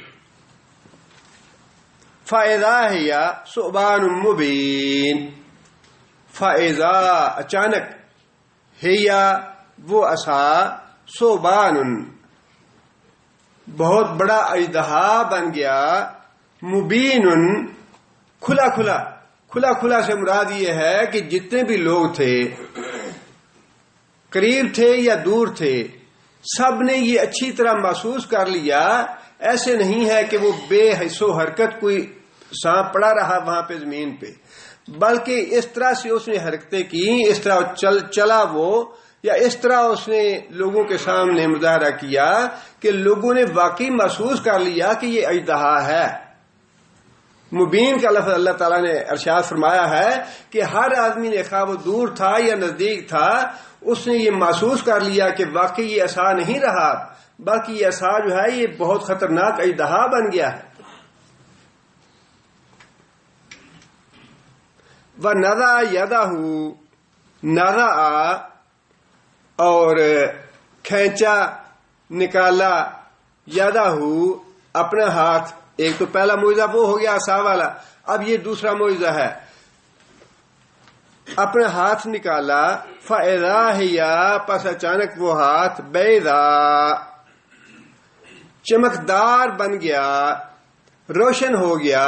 فَإِذَا هِيَ ثُعْبَانٌ مُّبِينٌ، فَإِذَا، اچانک، ہیا، وہ عصا، ثعبان، بہت بڑا اژدہا بن گیا، مبین، کھلا کھلا. کھلا کھلا سے مراد یہ ہے کہ جتنے بھی لوگ تھے، قریب تھے یا دور تھے، سب نے یہ اچھی طرح محسوس کر لیا. ایسے نہیں ہے کہ وہ بے حس و حرکت کوئی سانپ پڑا رہا وہاں پہ زمین پہ، بلکہ اس طرح سے اس نے حرکتیں کی، اس طرح چلا وہ، یا اس طرح اس نے لوگوں کے سامنے مظاہرہ کیا کہ لوگوں نے واقعی محسوس کر لیا کہ یہ اژدہا ہے۔ مبین کا لفظ اللہ تعالیٰ نے ارشاد فرمایا ہے کہ ہر آدمی نے خواہ وہ دور تھا یا نزدیک تھا، اس نے یہ محسوس کر لیا کہ واقعی یہ عصا نہیں رہا، بلکہ یہ عصا جو ہے یہ بہت خطرناک اژدہا بن گیا ہے۔ وَنَزَعَ يَدَهُ، نَزَعَ اور کھینچا، نکالا، یدہ اپنا ہاتھ۔ ایک تو پہلا معجزہ وہ ہو گیا عصا والا، اب یہ دوسرا معجزہ ہے، اپنا ہاتھ نکالا، فَإِذَا هِيَ، پس اچانک وہ ہاتھ، بَيْضَاء، چمکدار بن گیا، روشن ہو گیا،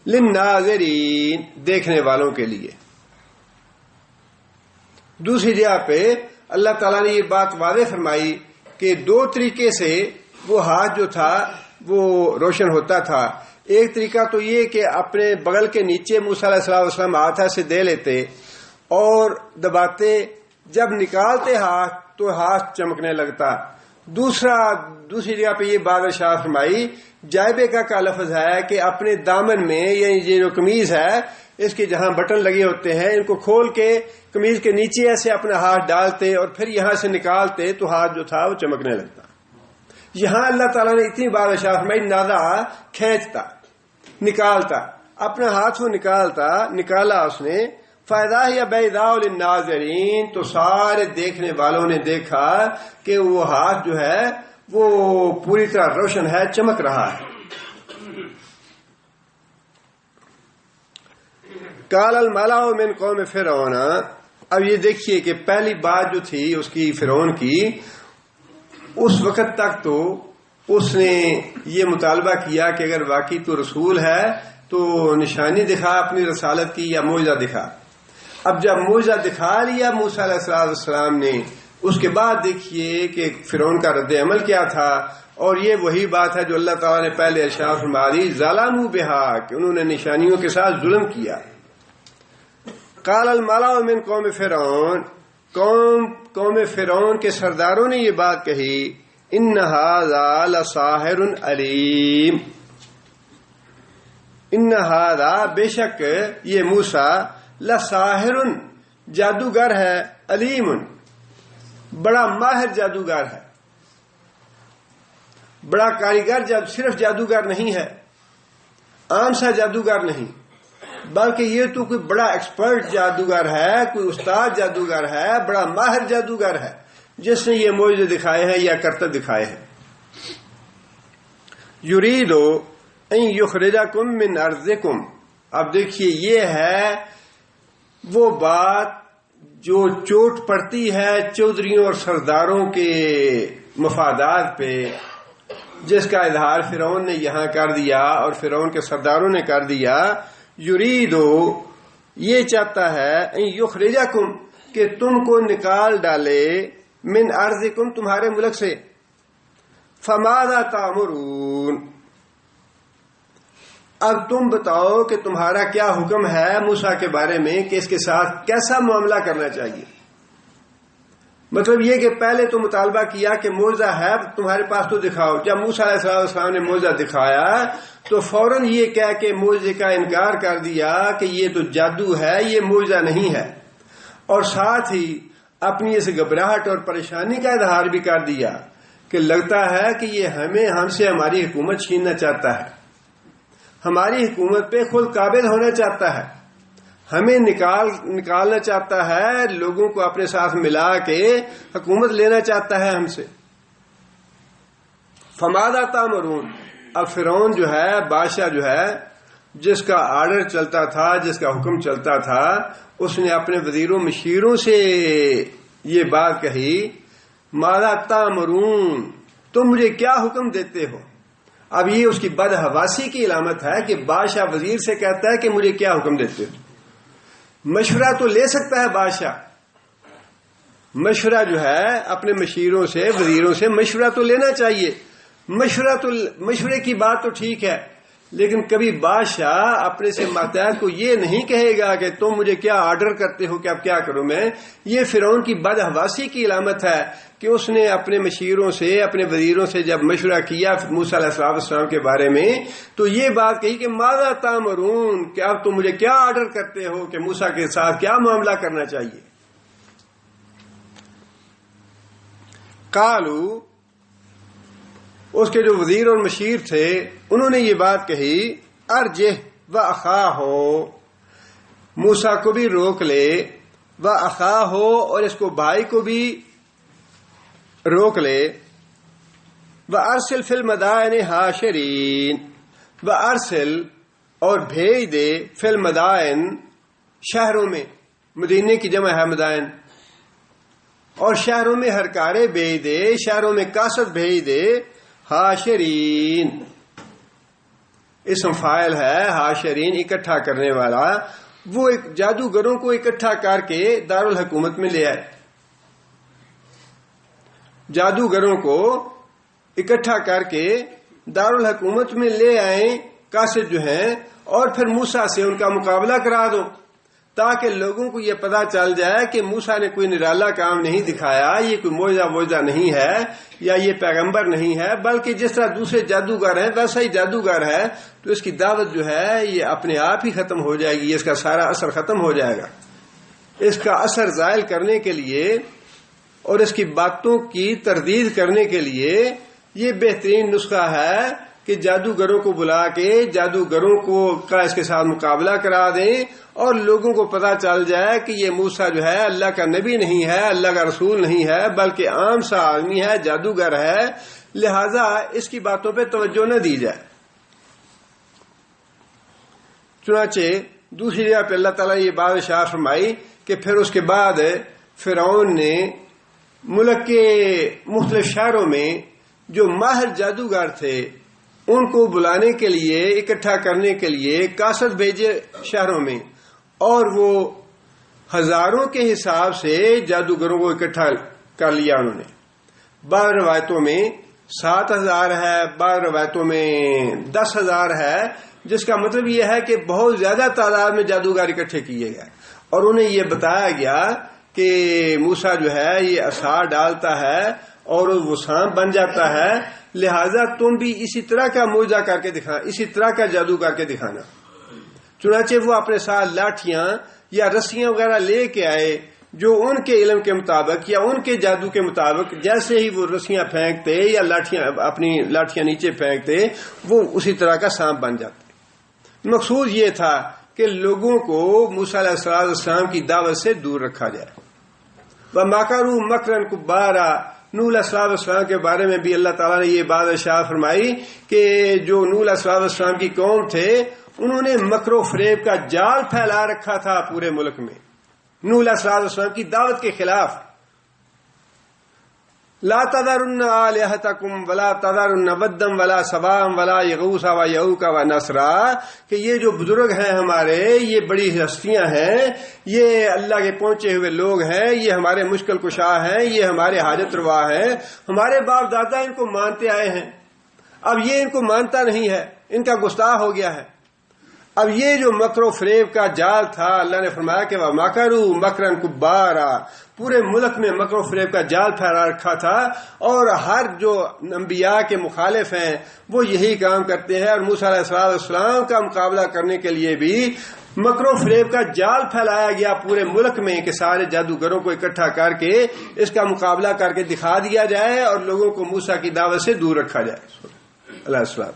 لِلنَّاظِرِينَ، دیکھنے والوں کے لیے۔ دوسری جگہ پہ اللہ تعالیٰ نے یہ بات واضح فرمائی کہ دو طریقے سے وہ ہاتھ جو تھا وہ روشن ہوتا تھا۔ ایک طریقہ تو یہ کہ اپنے بغل کے نیچے موسیٰ علیہ السلام ہاتھ سے دے لیتے اور دباتے، جب نکالتے ہاتھ تو ہاتھ چمکنے لگتا۔ دوسری جگہ پہ یہ بات ارشاد فرمائی، جائبے کا لفظ ہے کہ اپنے دامن میں، یعنی یہ جو قمیض ہے اس کے جہاں بٹن لگے ہوتے ہیں، ان کو کھول کے قمیض کے نیچے ایسے اپنا ہاتھ ڈالتے اور پھر یہاں سے نکالتے تو ہاتھ جو تھا وہ چمکنے لگتا۔ یہاں اللہ تعالیٰ نے اتنی بار ارشاد فرمائی، نازا، کھینچتا، نکالتا، اپنا ہاتھ وہ نکالا اس نے، فَإِذَا هِيَ بَيْضَاءُ لِلنَّاظِرِينَ، تو سارے دیکھنے والوں نے دیکھا کہ وہ ہاتھ جو ہے وہ پوری طرح روشن ہے، چمک رہا ہے۔ قَالَ الْمَلَأُ مِنْ قَوْمِ فِرْعَوْنَ، اب یہ دیکھیے کہ پہلی بات جو تھی اس کی فرعون کی، اس وقت تک تو اس نے یہ مطالبہ کیا کہ اگر واقعی تو رسول ہے تو نشانی دکھا اپنی رسالت کی یا معجزہ دکھا۔ اب جب معجزہ دکھا لیا موسیٰ علیہ السلام نے، اس کے بعد دیکھیے کہ فرعون کا رد عمل کیا تھا، اور یہ وہی بات ہے جو اللہ تعالیٰ نے پہلے ارشاد فرما دی، ظلموا بہا، کہ انہوں نے نشانیوں کے ساتھ ظلم کیا۔ قال الملأ من قوم فرعون، قوم فرعون کے سرداروں نے یہ بات کہی، ان ھذا لساحر علیم، ان ھذا، بے شک یہ موسیٰ، لساحر، جادوگر ہے، علیم، بڑا ماہر جادوگر ہے، بڑا کاریگر، صرف جادوگر نہیں ہے، عام سا جادوگر نہیں، بلکہ یہ تو کوئی بڑا ایکسپرٹ جادوگر ہے، کوئی استاد جادوگر ہے، بڑا ماہر جادوگر ہے جس نے یہ معجزے دکھائے ہیں یا کرتب دکھائے ہیں۔ یرید ان یخرجکم من ارضکم، اب دیکھیے یہ ہے وہ بات جو چوٹ پڑتی ہے چودھریوں اور سرداروں کے مفادات پہ، جس کا اظہار فرعون نے یہاں کر دیا اور فرعون کے سرداروں نے کر دیا۔ یریدو، یہ چاہتا ہے، ان یخرجکم، کہ تم کو نکال ڈالے، من ارضکم، تمہارے ملک سے، فماذا تأمرون، اب تم بتاؤ کہ تمہارا کیا حکم ہے موسیٰ کے بارے میں کہ اس کے ساتھ کیسا معاملہ کرنا چاہیے۔ مطلب یہ کہ پہلے تو مطالبہ کیا کہ معجزہ ہے تمہارے پاس تو دکھاؤ، جب موسیٰ علیہ السلام نے معجزہ دکھایا تو فوراً یہ کہہ کے معجزے کا انکار کر دیا کہ یہ تو جادو ہے، یہ معجزہ نہیں ہے، اور ساتھ ہی اپنی اس گھبراہٹ اور پریشانی کا اظہار بھی کر دیا کہ لگتا ہے کہ یہ ہم سے ہماری حکومت چھیننا چاہتا ہے، ہماری حکومت پہ خود قابض ہونا چاہتا ہے، ہمیں نکالنا چاہتا ہے، لوگوں کو اپنے ساتھ ملا کے حکومت لینا چاہتا ہے ہم سے۔ فماذا تأمرون، اب فرعون جو ہے، بادشاہ جو ہے، جس کا آرڈر چلتا تھا، جس کا حکم چلتا تھا، اس نے اپنے وزیروں مشیروں سے یہ بات کہی، ماذا تأمرون، تم مجھے کیا حکم دیتے ہو۔ اب یہ اس کی بدحواسی کی علامت ہے کہ بادشاہ وزیر سے کہتا ہے کہ مجھے کیا حکم دیتے ہو۔ مشورہ تو لے سکتا ہے بادشاہ، مشورہ جو ہے اپنے مشیروں سے، وزیروں سے مشورہ تو لینا چاہیے، مشورے کی بات تو ٹھیک ہے، لیکن کبھی بادشاہ اپنے سے ماتحت کو یہ نہیں کہے گا کہ تم مجھے کیا آرڈر کرتے ہو کہ اب کیا کروں میں. یہ فرعون کی بدحواسی کی علامت ہے کہ اس نے اپنے مشیروں سے، اپنے وزیروں سے جب مشورہ کیا موسیٰ علیہ السلام کے بارے میں، تو یہ بات کہی کہ ماذا تامرون، کہ اب تم مجھے کیا آرڈر کرتے ہو کہ موسیٰ کے ساتھ کیا معاملہ کرنا چاہیے. قالو، اس کے جو وزیر اور مشیر تھے انہوں نے یہ بات کہی، ارجہ و اخاہ، موسیٰ کو بھی روک لے، و اخاہ، اور اس کو بھائی کو بھی روک لے، و ارسل فی المدائن حاشرین، و ارسل، اور بھیج دے، فی المدائن، شہروں میں، مدینے کی جمع ہے مدائن، اور شہروں میں ہرکارے بھیج دے، شہروں میں کاسد بھیج دے. حاشرین اسم فاعل ہے، حاشرین اکٹھا کرنے والا. وہ ایک جادوگروں کو اکٹھا کر کے دارالحکومت میں لے آئے، جادوگروں کو اکٹھا کر کے دارالحکومت میں لے آئیں قاصد جو ہیں، اور پھر موسیٰ سے ان کا مقابلہ کرا دو، تاکہ لوگوں کو یہ پتا چل جائے کہ موسیٰ نے کوئی نرالا کام نہیں دکھایا، یہ کوئی معجزہ نہیں ہے، یا یہ پیغمبر نہیں ہے، بلکہ جس طرح دوسرے جادوگر ہیں ویسا ہی جادوگر ہے. تو اس کی دعوت جو ہے یہ اپنے آپ ہی ختم ہو جائے گی، اس کا سارا اثر ختم ہو جائے گا. اس کا اثر زائل کرنے کے لیے اور اس کی باتوں کی تردید کرنے کے لیے یہ بہترین نسخہ ہے کہ جادوگروں کو بلا کے جادوگروں کو کا اس کے ساتھ مقابلہ کرا دیں، اور لوگوں کو پتا چل جائے کہ یہ موسیٰ جو ہے اللہ کا نبی نہیں ہے، اللہ کا رسول نہیں ہے، بلکہ عام سا آدمی ہے، جادوگر ہے، لہذا اس کی باتوں پہ توجہ نہ دی جائے. چنانچہ دوسری جگہ پہ اللہ تعالیٰ یہ بات ارشاد فرمائی کہ پھر اس کے بعد فرعون نے ملک کے مختلف شہروں میں جو ماہر جادوگر تھے ان کو بلانے کے لیے، اکٹھا کرنے کے لیے کاسد بھیجے شہروں میں، اور وہ ہزاروں کے حساب سے جادوگروں کو اکٹھا کر لیا انہوں نے. بعض روایتوں میں 7,000 ہے، بعض روایتوں میں 10,000 ہے، جس کا مطلب یہ ہے کہ بہت زیادہ تعداد میں جادوگر اکٹھے کیے گئے، اور انہیں یہ بتایا گیا کہ موسیٰ جو ہے یہ عصا ڈالتا ہے اور وہ سانپ بن جاتا ہے، لہذا تم بھی اسی طرح کا معجزہ کر کے دکھانا، اسی طرح کا جادو کر کے دکھانا. چنانچہ وہ اپنے ساتھ لاٹھیاں یا رسیاں وغیرہ لے کے آئے، جو ان کے علم کے مطابق یا ان کے جادو کے مطابق جیسے ہی وہ رسیاں پھینکتے یا اپنی لاٹھیاں نیچے پھینکتے وہ اسی طرح کا سانپ بن جاتے. مقصود یہ تھا کہ لوگوں کو موسیٰ علیہ السلام کی دعوت سے دور رکھا جائے. وَمَكَرُوا مَكْرًا كُبَّارًا، نوح علیہ السلام کے بارے میں بھی اللہ تعالیٰ نے یہ بات ارشاد فرمائی کہ جو نوح علیہ السلام کی قوم تھے انہوں نے مکر و فریب کا جال پھیلا رکھا تھا پورے ملک میں نوح علیہ السلام کی دعوت کے خلاف. لا تذرن آلہتکم ولا تذرن ودا ولا سواعا ولا یغوث ویعوق ونسرا، کہ یہ جو بزرگ ہیں ہمارے، یہ بڑی ہستیاں ہیں، یہ اللہ کے پہنچے ہوئے لوگ ہیں، یہ ہمارے مشکل کشا ہیں، یہ ہمارے حاجت روا ہیں، ہمارے باپ دادا ان کو مانتے آئے ہیں، اب یہ ان کو مانتا نہیں ہے، ان کا گستاخ ہو گیا ہے. اب یہ جو مکر و فریب کا جال تھا، اللہ نے فرمایا کہ وَمَكَرُوا مَكْرًا كُبَّارًا، پورے ملک میں مکر و فریب کا جال پھیلا رکھا تھا، اور ہر جو انبیاء کے مخالف ہیں وہ یہی کام کرتے ہیں. اور موسیٰ علیہ السلام کا مقابلہ کرنے کے لیے بھی مکر و فریب کا جال پھیلایا گیا پورے ملک میں کہ سارے جادوگروں کو اکٹھا کر کے اس کا مقابلہ کر کے دکھا دیا جائے اور لوگوں کو موسیٰ کی دعوت سے دور رکھا جائے. علیہ السلام.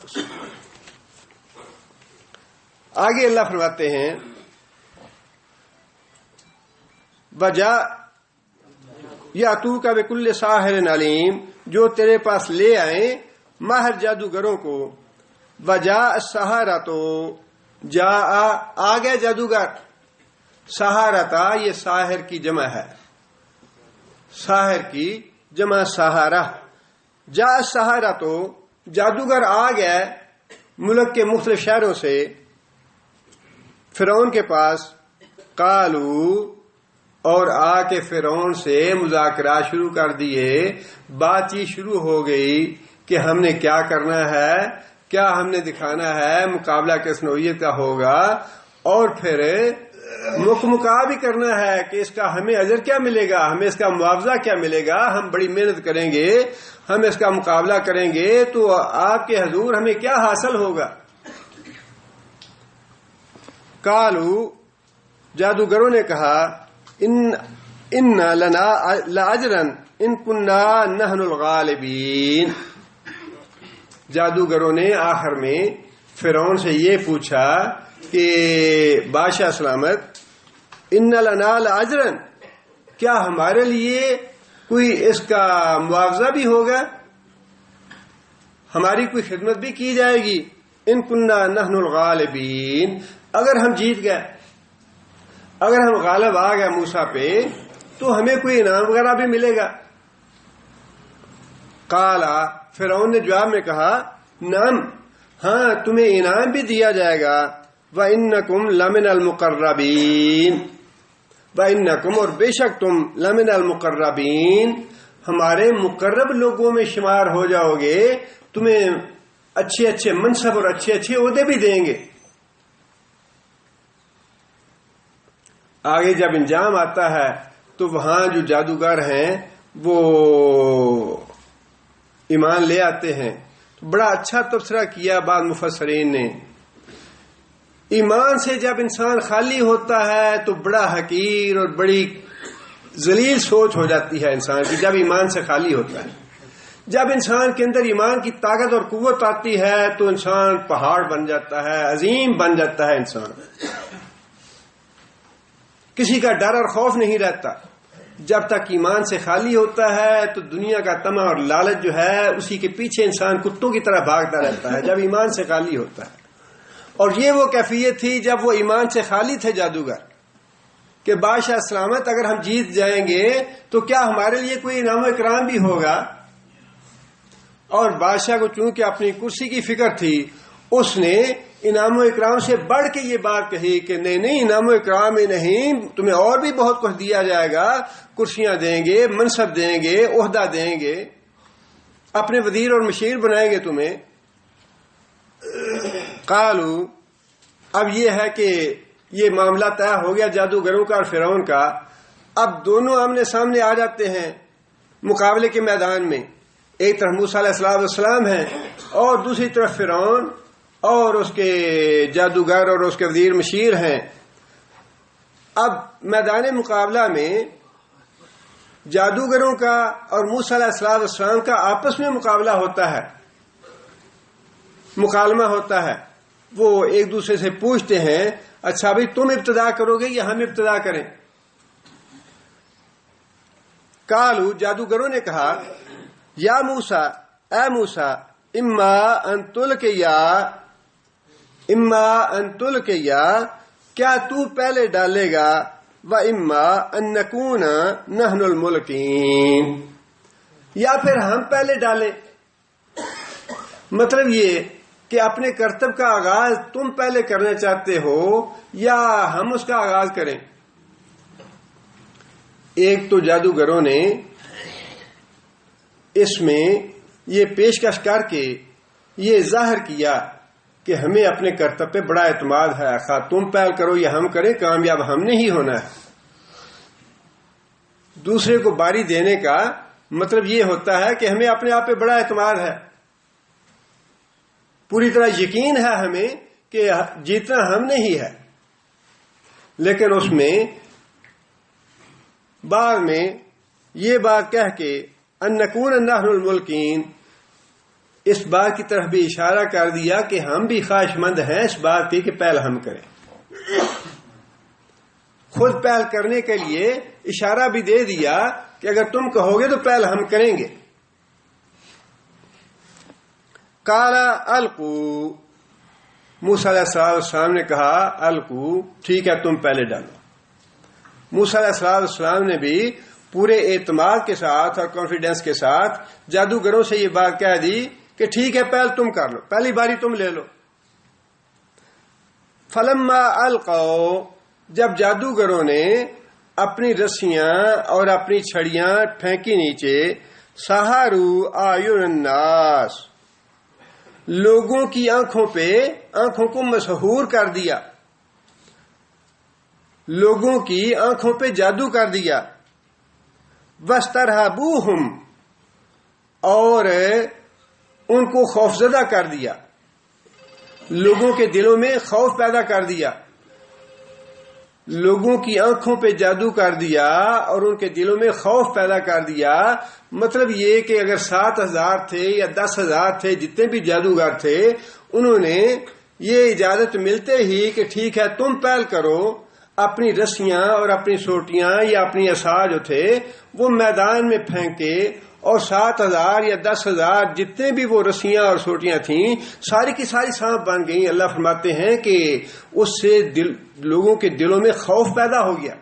آگے اللہ فرماتے ہیں وجا یاتوک بکل ساحر علیم، جو تیرے پاس لے آئیں ماہر جادوگروں کو. وجا السحرۃ، جا آ گئے جادوگر. سحرتا یہ ساحر کی جمع ہے، ساحر کی جمع سحرہ. جا السحرۃ، جادوگر آ گئے ملک کے مختلف شہروں سے فرعون کے پاس. قالو، اور آ کے فرعون سے مذاکرات شروع کر دیے، بات چیت شروع ہو گئی کہ ہم نے کیا کرنا ہے، کیا ہم نے دکھانا ہے مقابلہ کس نوعیت کا ہوگا، اور پھر مکمکا بھی کرنا ہے کہ اس کا ہمیں اجر کیا ملے گا، ہمیں اس کا معاوضہ کیا ملے گا. ہم بڑی محنت کریں گے، ہم اس کا مقابلہ کریں گے تو آپ کے حضور ہمیں کیا حاصل ہوگا. قالو، جادوگروں نے کہا، ان لنا لاجرا ان کننا نحن الغالبین. جادوگروں نے آخر میں فرعون سے یہ پوچھا کہ بادشاہ سلامت، ان لنا لاجرا، کیا ہمارے لیے کوئی اس کا معاوضہ بھی ہوگا، ہماری کوئی خدمت بھی کی جائے گی. ان کننا نحن الغالبین، اگر ہم جیت گئے، اگر ہم غالب آ گئے موسیٰ پہ تو ہمیں کوئی انعام وغیرہ بھی ملے گا. قالا، فرعون نے جواب میں کہا، نعم، ہاں تمہیں انعام بھی دیا جائے گا. وَإِنَّكُمْ لَمِنَ الْمُقَرَّبِينَ، وَإِنَّكُمْ، اور بے شک تم، لَمِنَ الْمُقَرَّبِينَ، ہمارے مقرب لوگوں میں شمار ہو جاؤ گے، تمہیں اچھے اچھے منصب اور اچھے اچھے عہدے بھی دیں گے. آگے جب انجام آتا ہے تو وہاں جو جادوگر ہیں وہ ایمان لے آتے ہیں. بڑا اچھا تبصرہ کیا بعض مفسرین نے. ایمان سے جب انسان خالی ہوتا ہے تو بڑا حقیر اور بڑی ذلیل سوچ ہو جاتی ہے انسان کی، جب ایمان سے خالی ہوتا ہے. جب انسان کے اندر ایمان کی طاقت اور قوت آتی ہے تو انسان پہاڑ بن جاتا ہے، عظیم بن جاتا ہے انسان، کسی کا ڈر اور خوف نہیں رہتا. جب تک ایمان سے خالی ہوتا ہے تو دنیا کا طمع اور لالچ جو ہے اسی کے پیچھے انسان کتوں کی طرح بھاگتا رہتا ہے جب ایمان سے خالی ہوتا ہے. اور یہ وہ کیفیت تھی جب وہ ایمان سے خالی تھے جادوگر، کہ بادشاہ سلامت اگر ہم جیت جائیں گے تو کیا ہمارے لیے کوئی انعام و اکرام بھی ہوگا. اور بادشاہ کو چونکہ اپنی کرسی کی فکر تھی، اس نے انعام و اکرام سے بڑھ کے یہ بات کہی کہ نہیں، انعام و اکرام میں نہیں، تمہیں اور بھی بہت کچھ دیا جائے گا، کرسیاں دیں گے، منصب دیں گے، عہدہ دیں گے، اپنے وزیر اور مشیر بنائیں گے تمہیں. قالو، اب یہ ہے کہ یہ معاملہ طے ہو گیا جادوگروں کا اور فرعون کا. اب دونوں آمنے سامنے آ جاتے ہیں مقابلے کے میدان میں. ایک طرف موسیٰ علیہ السلام ہیں اور دوسری طرف فرعون اور اس کے جادوگر اور اس کے وزیر مشیر ہیں. اب میدان مقابلہ میں جادوگروں کا اور موسیٰ علیہ السلام کا آپس میں مقابلہ ہوتا ہے، مکالمہ ہوتا ہے. وہ ایک دوسرے سے پوچھتے ہیں، اچھا بھائی تم ابتدا کرو گے یا ہم ابتدا کریں. قالو، جادوگروں نے کہا، یا موسیٰ، اے موسیٰ، اما ان تلقیا، کیا تو پہلے ڈالے گا، و اما ان نکون نحن الملقین، یا پھر ہم پہلے ڈالیں. مطلب یہ کہ اپنے کرتب کا آغاز تم پہلے کرنا چاہتے ہو یا ہم اس کا آغاز کریں. ایک تو جادوگروں نے اس میں یہ پیشکش کر کے یہ ظاہر کیا کہ ہمیں اپنے کرتب پہ بڑا اعتماد ہے، خواہ تم پہل کرو یا ہم کریں، کامیاب ہم نے ہی ہونا ہے. دوسرے کو باری دینے کا مطلب یہ ہوتا ہے کہ ہمیں اپنے آپ پہ بڑا اعتماد ہے، پوری طرح یقین ہے ہمیں کہ جیتنا ہم نے ہی ہے. لیکن اس میں بعد میں یہ بات کہہ کے ان نکون نحن الملقین، اس بات کی طرف بھی اشارہ کر دیا کہ ہم بھی خواہش مند ہیں اس بات کی کہ پہل ہم کریں. خود پہل کرنے کے لیے اشارہ بھی دے دیا کہ اگر تم کہو گے تو پہل ہم کریں گے. قالا القو، موسیٰ علیہ السلام نے کہا، القو، ٹھیک ہے تم پہلے ڈالو. موسیٰ علیہ السلام نے بھی پورے اعتماد کے ساتھ اور کانفیڈنس کے ساتھ جادوگروں سے یہ بات کہہ دی کہ ٹھیک ہے پہل تم کر لو، پہلی باری تم لے لو. فلما القوا، جب جادوگروں نے اپنی رسیاں اور اپنی چھڑیاں پھینکی نیچے، سحروا اعین الناس، لوگوں کی آنکھوں کو مسحور کر دیا، لوگوں کی آنکھوں پہ جادو کر دیا، وَاسْتَرْهَبُوهُمْ، اور ان کو خوفزدہ کر دیا، لوگوں کے دلوں میں خوف پیدا کر دیا، لوگوں کی آنکھوں پہ جادو کر دیا اور ان کے دلوں میں خوف پیدا کر دیا۔ مطلب یہ کہ اگر 7,000 تھے یا 10,000 تھے، جتنے بھی جادوگر تھے، انہوں نے یہ اجازت ملتے ہی کہ ٹھیک ہے تم پہل کرو، اپنی رسیاں اور اپنی سوٹیاں یا اپنی عصا جو تھے وہ میدان میں پھینکے، اور 7,000 یا 10,000 جتنے بھی وہ رسیاں اور سوٹیاں تھیں ساری کی ساری سانپ بن گئیں۔ اللہ فرماتے ہیں کہ اس سے لوگوں کے دلوں میں خوف پیدا ہو گیا۔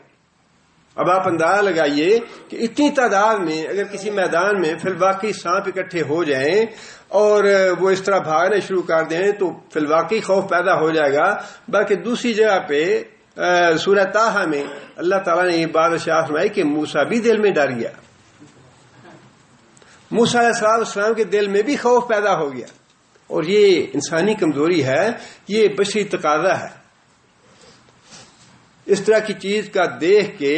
اب آپ اندازہ لگائیے کہ اتنی تعداد میں اگر کسی میدان میں فی الواقع سانپ اکٹھے ہو جائیں اور وہ اس طرح بھاگنا شروع کر دیں تو فی الواقع خوف پیدا ہو جائے گا۔ بلکہ دوسری جگہ پہ سورہ طٰہٰ میں اللہ تعالیٰ نے یہ بات ارشاد فرمائی کہ موسیٰ بھی دل میں ڈر گیا، موسیٰ علیہ السلام کے دل میں بھی خوف پیدا ہو گیا۔ اور یہ انسانی کمزوری ہے، یہ بشری تقاضا ہے۔ اس طرح کی چیز کا دیکھ کے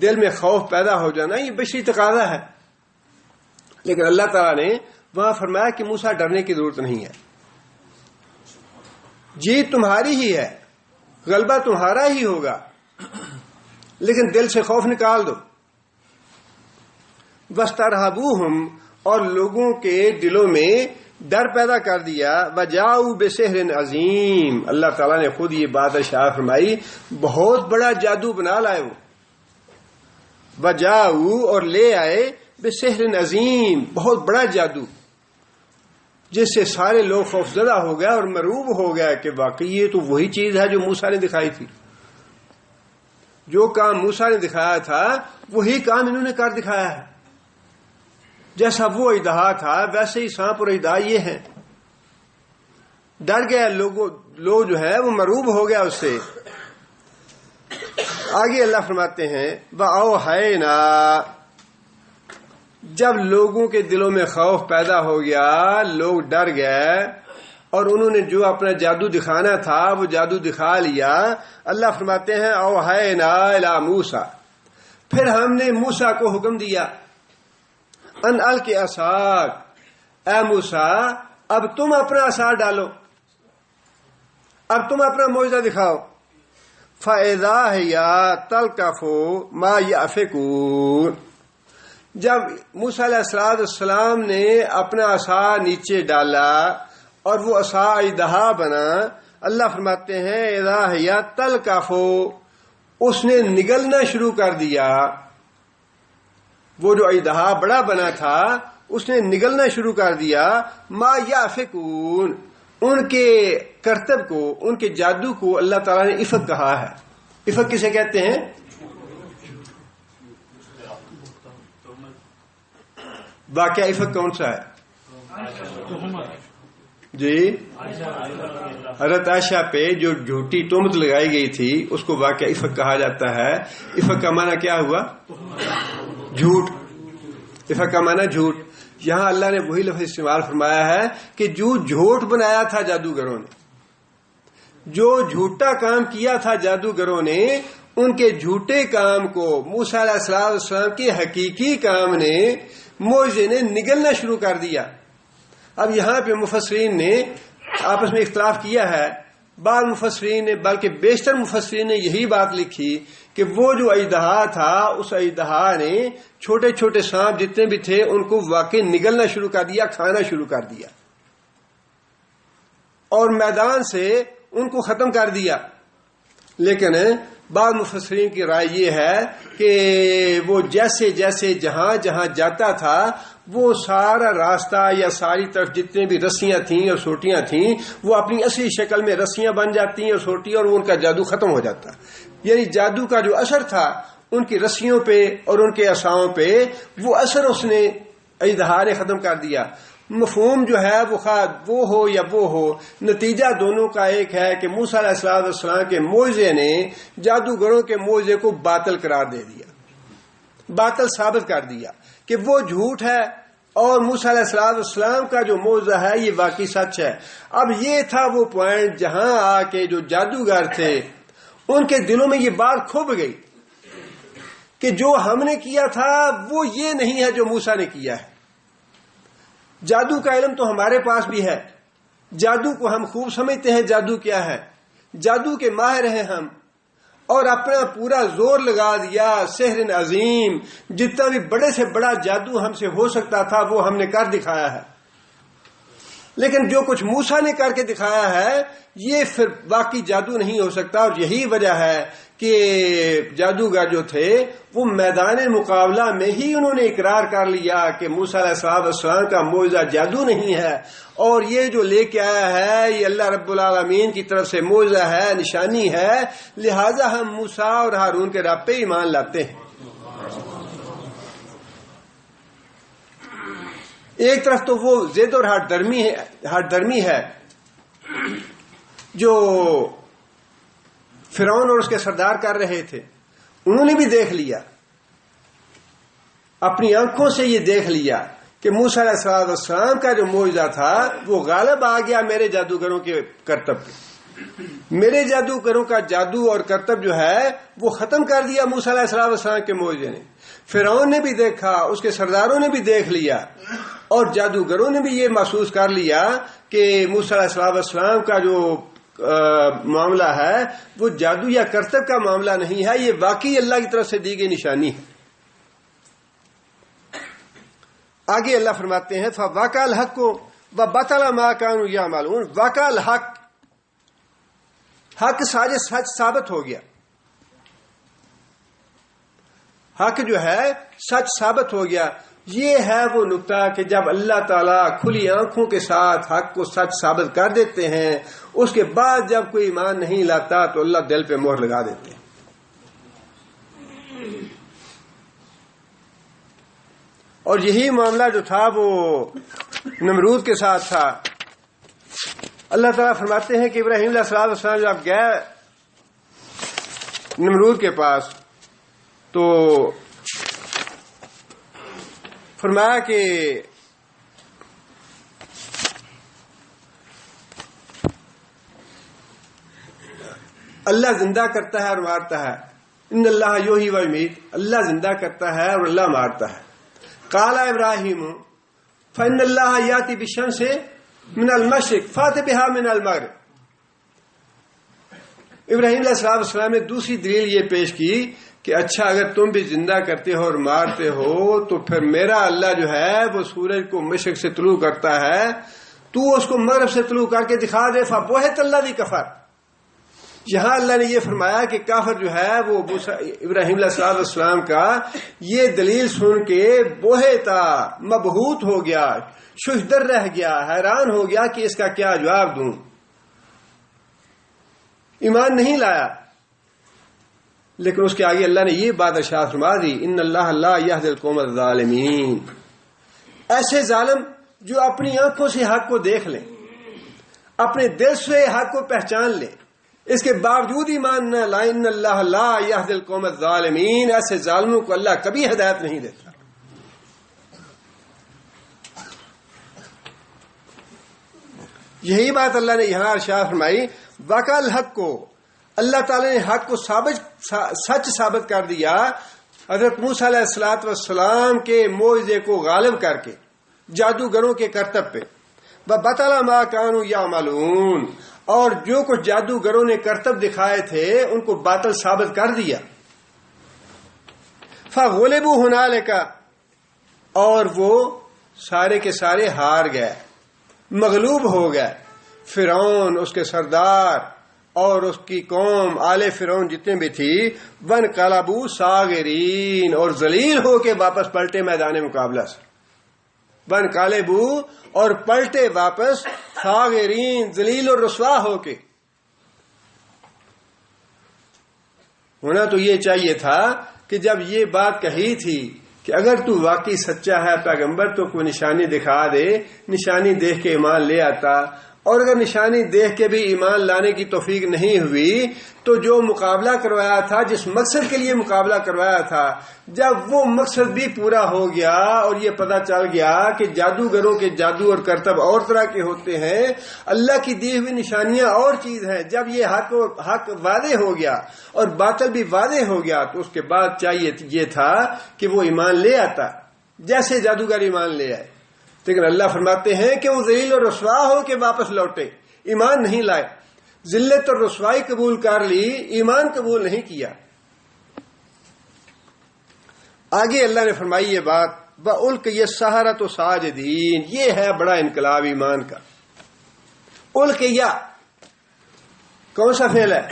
دل میں خوف پیدا ہو جانا یہ بشری تقاضا ہے، لیکن اللہ تعالیٰ نے وہاں فرمایا کہ موسیٰ ڈرنے کی ضرورت نہیں ہے، جیت تمہاری ہی ہے، غلبہ تمہارا ہی ہوگا، لیکن دل سے خوف نکال دو۔ وَاسْتَرْهَبُوهُمْ، اور لوگوں کے دلوں میں ڈر پیدا کر دیا۔ وَجَاءُوا بِسِحْرٍ عَظِيمٍ، اللہ تعالیٰ نے خود یہ بات ارشاد فرمائی، بہت بڑا جادو بنا لائے وہ۔ وَجَاءُوا، اور لے آئے، بِسِحْرٍ عَظِيمٍ، بہت بڑا جادو، جس سے سارے لوگ خوفزدہ ہو گئے اور مرعوب ہو گئے کہ واقعی یہ تو وہی چیز ہے جو موسیٰ نے دکھائی تھی۔ جو کام موسیٰ نے دکھایا تھا وہی کام انہوں نے کر دکھایا ہے۔ جیسا وہ اژدہا تھا ویسے ہی سانپ اور اژدہا یہ ہیں۔ ڈر گئے لوگ جو ہے وہ مرعوب ہو گیا اس سے۔ آگے اللہ فرماتے ہیں وَأَوْحَيْنَا، جب لوگوں کے دلوں میں خوف پیدا ہو گیا، لوگ ڈر گئے اور انہوں نے جو اپنا جادو دکھانا تھا وہ جادو دکھا لیا، اللہ فرماتے ہیں اوحینا الی موسیٰ، پھر ہم نے موسیٰ کو حکم دیا، ان الق عصاک، اے موسیٰ اب تم اپنا عصا ڈالو، اب تم اپنا معجزہ دکھاؤ۔ فَإِذَا هِيَ تَلْقَفُ مَا يَأْفِكُونَ، جب موسیٰ علیہ السلام نے اپنا عصا نیچے ڈالا اور وہ عصا اژدہا بنا، اللہ فرماتے ہیں اذا ہی تلقف، اس نے نگلنا شروع کر دیا۔ وہ جو اژدہا بڑا بنا تھا اس نے نگلنا شروع کر دیا، ما یافکون، ان کے کرتب کو، ان کے جادو کو اللہ تعالیٰ نے افق کہا ہے۔ افق کسے کہتے ہیں؟ واقعہ افق کون سا ہے؟ جی، حضرت عائشہ پہ جو جھوٹی تہمت لگائی گئی تھی اس کو واقعہ افق کہا جاتا ہے۔ افق کا معنی کیا ہوا؟ جھوٹ۔ افق کا معنی جھوٹ۔ یہاں اللہ نے وہی لفظ استعمال فرمایا ہے کہ جو جھوٹ بنایا تھا جادوگروں نے، جو جھوٹا کام کیا تھا جادوگروں نے، ان کے جھوٹے کام کو موسیٰ علیہ السلام کے حقیقی کام نے، معجزے نے نگلنا شروع کر دیا۔ اب یہاں پہ مفسرین نے آپس میں اختلاف کیا ہے۔ بعض مفسرین نے، بلکہ بیشتر مفسرین نے یہی بات لکھی کہ وہ جو اژدہا تھا اس اژدہا نے چھوٹے چھوٹے سانپ جتنے بھی تھے ان کو واقعی نگلنا شروع کر دیا، کھانا شروع کر دیا اور میدان سے ان کو ختم کر دیا۔ لیکن بعض مفسرین کی رائے یہ ہے کہ وہ جیسے جیسے جہاں جہاں جاتا تھا وہ سارا راستہ یا ساری طرف جتنے بھی رسیاں تھیں اور سوٹیاں تھیں وہ اپنی اصلی شکل میں رسیاں بن جاتی اور سوٹی، اور ان کا جادو ختم ہو جاتا۔ یعنی جادو کا جو اثر تھا ان کی رسیوں پہ اور ان کے عصاؤں پہ، وہ اثر اس نے اژدہا نے ختم کر دیا۔ مفہوم جو ہے وہ خواہ وہ ہو یا وہ ہو، نتیجہ دونوں کا ایک ہے کہ موسیٰ علیہ السلام کے معجزے نے جادوگروں کے معجزے کو باطل قرار دے دیا، باطل ثابت کر دیا کہ وہ جھوٹ ہے اور موسیٰ علیہ السلام کا جو معجزہ ہے یہ واقعی سچ ہے۔ اب یہ تھا وہ پوائنٹ جہاں آ کے جو جادوگر تھے ان کے دلوں میں یہ بات کھب گئی کہ جو ہم نے کیا تھا وہ یہ نہیں ہے جو موسیٰ نے کیا ہے۔ جادو کا علم تو ہمارے پاس بھی ہے، جادو کو ہم خوب سمجھتے ہیں جادو کیا ہے، جادو کے ماہر ہیں ہم، اور اپنا پورا زور لگا دیا، سحر عظیم، جتنا بھی بڑے سے بڑا جادو ہم سے ہو سکتا تھا وہ ہم نے کر دکھایا ہے۔ لیکن جو کچھ موسیٰ نے کر کے دکھایا ہے یہ پھر باقی جادو نہیں ہو سکتا، اور یہی وجہ ہے کہ جادوگر جو تھے وہ میدان مقابلہ میں ہی انہوں نے اقرار کر لیا کہ موسیٰ علیہ السلام کا معجزہ جادو نہیں ہے، اور یہ جو لے کے آیا ہے یہ اللہ رب العالمین کی طرف سے معجزہ ہے، نشانی ہے، لہذا ہم موسیٰ اور ہارون کے رب پہ ایمان لاتے ہیں۔ ایک طرف تو وہ ضد اور ہٹ درمی ہے جو فرعون اور اس کے سردار کر رہے تھے، انہوں نے بھی دیکھ لیا، اپنی آنکھوں سے یہ دیکھ لیا کہ موسیٰ علیہ السلام کا جو معجزہ تھا وہ غالب آ گیا میرے جادوگروں کے کرتب پہ، میرے جادوگروں کا جادو اور کرتب جو ہے وہ ختم کر دیا موسیٰ علیہ السلام کے معجزے نے۔ فرعون نے بھی دیکھا، اس کے سرداروں نے بھی دیکھ لیا، اور جادوگروں نے بھی یہ محسوس کر لیا کہ موسیٰ علیہ السلام کا جو معاملہ ہے وہ جادو یا کرتب کا معاملہ نہیں ہے، یہ واقعی اللہ کی طرف سے دی گئی نشانی ہے۔ آگے اللہ فرماتے ہیں فَوَقَعَ الْحَقُّ وَبَطَلَ مَا كَانُوا يَعْمَلُونَ۔ وَقَعَ الْحَقُّ، حق سچ ثابت ہو گیا، حق جو ہے سچ ثابت ہو گیا۔ یہ ہے وہ نقطہ کہ جب اللہ تعالیٰ کھلی آنکھوں کے ساتھ حق کو سچ ثابت کر دیتے ہیں، اس کے بعد جب کوئی ایمان نہیں لاتا تو اللہ دل پہ مہر لگا دیتے ہیں۔ اور یہی معاملہ جو تھا وہ نمرود کے ساتھ تھا۔ اللہ تعالیٰ فرماتے ہیں کہ ابراہیم علیہ السلام جب گئے نمرود کے پاس تو فرمایا کہ اللہ زندہ کرتا ہے اور مارتا ہے، ان اللہ یحیی و یمیت، اللہ زندہ کرتا ہے اور اللہ مارتا ہے۔ قال ابراہیم فإن اللہ یاتی بالشمس من المشرق فأت بها من المغرب۔ ابراہیم علیہ السلام نے دوسری دلیل یہ پیش کی کہ اچھا اگر تم بھی زندہ کرتے ہو اور مارتے ہو تو پھر میرا اللہ جو ہے وہ سورج کو مشرق سے طلوع کرتا ہے، تو اس کو مغرب سے طلوع کر کے دکھا دے فبہت الذی کفر۔ یہاں اللہ نے یہ فرمایا کہ کافر جو ہے وہ ابراہیم علیہ السلام کا یہ دلیل سن کے بہتا، مبہوت ہو گیا، ششدر رہ گیا، حیران ہو گیا کہ اس کا کیا جواب دوں، ایمان نہیں لایا۔ لیکن اس کے آگے اللہ نے یہ بات ارشاد فرما دی ان اللہ لا یہدی القوم الظالمین۔ ایسے ظالم جو اپنی آنکھوں سے حق کو دیکھ لیں، اپنے دل سے حق کو پہچان لیں، اس کے باوجود ایمان نہ لائیں، ان اللہ لا یہدی القوم الظالمین، ایسے ظالموں کو اللہ کبھی ہدایت نہیں دیتا۔ یہی بات اللہ نے یہاں ارشاد فرمائی وقع الحق کو، اللہ تعالی نے حق کو سچ ثابت کر دیا حضرت موسیٰ علیہ السلام کے معجزے کو غالب کر کے جادوگروں کے کرتب پہ۔ وَبَطَلَ مَا كَانُوا يَعْمَلُونَ، اور جو کچھ جادوگروں نے کرتب دکھائے تھے ان کو باطل ثابت کر دیا۔ فَغُلِبُوا هُنَالِكَ، اور وہ سارے کے سارے ہار گئے، مغلوب ہو گئے۔ فرعون، اس کے سردار اور اس کی قوم آل فرعون جتنے بھی تھی، وَانْقَلَبُوا صَاغِرِينَ، اور ذلیل ہو کے واپس پلٹے میدان مقابلہ سے۔ وَانْقَلَبُوا، اور پلٹے واپس، صَاغِرِينَ، ذلیل اور رسوا ہو کے۔ ہونا تو یہ چاہیے تھا کہ جب یہ بات کہی تھی کہ اگر تو واقعی سچا ہے پیغمبر تو کوئی نشانی دکھا دے، نشانی دیکھ کے ایمان لے آتا، اور اگر نشانی دیکھ کے بھی ایمان لانے کی توفیق نہیں ہوئی تو جو مقابلہ کروایا تھا، جس مقصد کے لیے مقابلہ کروایا تھا، جب وہ مقصد بھی پورا ہو گیا اور یہ پتہ چل گیا کہ جادوگروں کے جادو اور کرتب اور طرح کے ہوتے ہیں، اللہ کی دی ہوئی نشانیاں اور چیز ہیں، جب یہ حق واضح ہو گیا اور باطل بھی واضح ہو گیا تو اس کے بعد چاہیے یہ تھا کہ وہ ایمان لے آتا جیسے جادوگر ایمان لے آئے. لیکن اللہ فرماتے ہیں کہ وہ ذلیل اور رسوا ہو کے واپس لوٹے، ایمان نہیں لائے، ذلت اور رسوائی قبول کر لی، ایمان قبول نہیں کیا. آگے اللہ نے فرمائی یہ بات بَأُلْقِيَ السَّحَرَةُ سَاجِدِينَ، یہ ہے بڑا انقلاب ایمان کا. القیا کون سا فعل ہے؟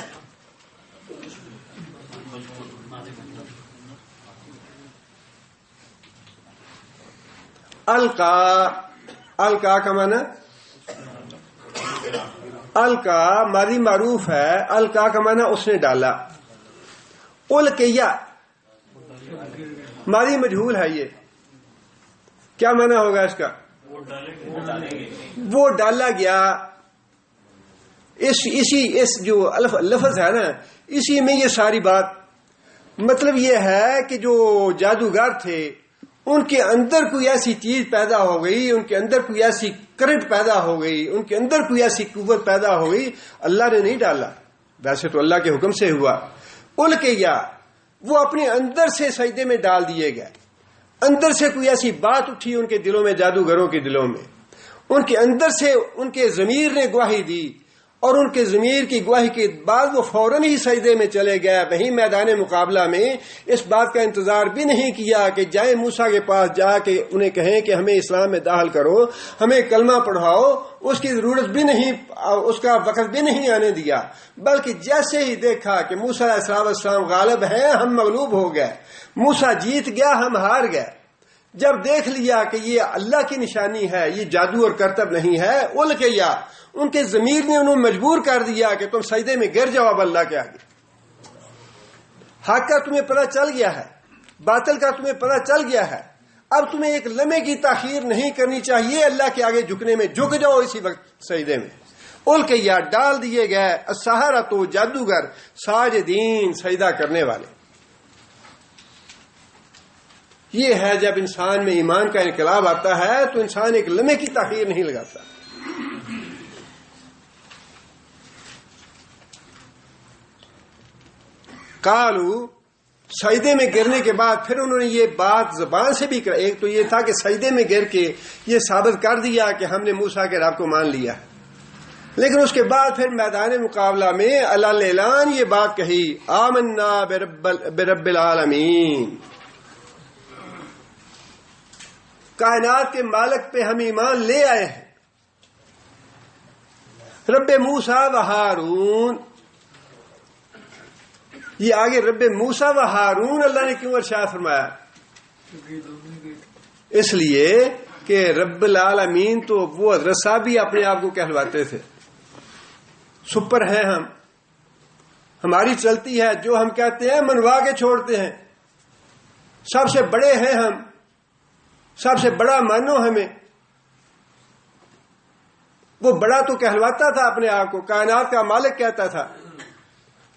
القا کا معنی القا ماضی معروف ہے، القا کا معنی اس نے ڈالا. القیا ماضی مجہول ہے، یہ کیا معنی ہوگا اس کا؟ وہ ڈالا گیا. اس جو لفظ ہے نا، اسی میں یہ ساری بات. مطلب یہ ہے کہ جو جادوگر تھے ان کے اندر کوئی ایسی چیز پیدا ہو گئی، ان کے اندر کوئی ایسی کرنٹ پیدا ہو گئی، ان کے اندر کوئی ایسی قوت پیدا ہو گئی، اللہ نے نہیں ڈالا، ویسے تو اللہ کے حکم سے ہوا. القیا وہ اپنے اندر سے سجدے میں ڈال دیے گئے. اندر سے کوئی ایسی بات اٹھی ان کے دلوں میں، جادوگروں کے دلوں میں، ان کے اندر سے ان کے ضمیر نے گواہی دی، اور ان کے ضمیر کی گواہی کے بعد وہ فوراً ہی سجدے میں چلے گئے. وہیں میدان مقابلہ میں اس بات کا انتظار بھی نہیں کیا کہ جائیں موسیٰ کے پاس جا کے انہیں کہیں کہ ہمیں اسلام میں داخل کرو، ہمیں کلمہ پڑھاؤ. اس کی ضرورت بھی نہیں، اس کا وقت بھی نہیں آنے دیا، بلکہ جیسے ہی دیکھا کہ موسیٰ علیہ السلام غالب ہیں، ہم مغلوب ہو گئے، موسیٰ جیت گیا، ہم ہار گئے. جب دیکھ لیا کہ یہ اللہ کی نشانی ہے، یہ جادو اور کرتب نہیں ہے، القیا ان کے ضمیر نے انہوں مجبور کر دیا کہ تم سجدے میں گر جاؤ اب اللہ کے آگے. حق کا تمہیں پتہ چل گیا ہے، باطل کا تمہیں پتہ چل گیا ہے، اب تمہیں ایک لمحے کی تاخیر نہیں کرنی چاہیے، اللہ کے آگے جھکنے میں جھک جاؤ اسی وقت سجدے میں. القیا ڈال دیے گئے، السحرۃ جادوگر، ساجدین سجدہ کرنے والے. یہ ہے جب انسان میں ایمان کا انقلاب آتا ہے تو انسان ایک لمحے کی تاخیر نہیں لگاتا. قالو سجدے میں گرنے کے بعد پھر انہوں نے یہ بات زبان سے بھی کرا. ایک تو یہ تھا کہ سجدے میں گر کے یہ ثابت کر دیا کہ ہم نے موسیٰ کے رب کو مان لیا، لیکن اس کے بعد پھر میدان مقابلہ میں اعلان یہ بات کہی، آمنا برب العالمین، کائنات کے مالک پہ ہم ایمان لے آئے ہیں. رب موسیٰ و ہارون، یہ آگے رب موسیٰ و ہارون اللہ نے کیوں ارشاد فرمایا؟ اس لیے کہ رب العالمین تو وہ حضرت صاحب بھی اپنے آپ کو کہلواتے تھے، سپر ہیں ہم، ہماری چلتی ہے، جو ہم کہتے ہیں منوا کے چھوڑتے ہیں، سب سے بڑے ہیں ہم، سب سے بڑا مانو ہمیں. وہ بڑا تو کہلواتا تھا اپنے آپ کو، کائنات کا مالک کہتا تھا.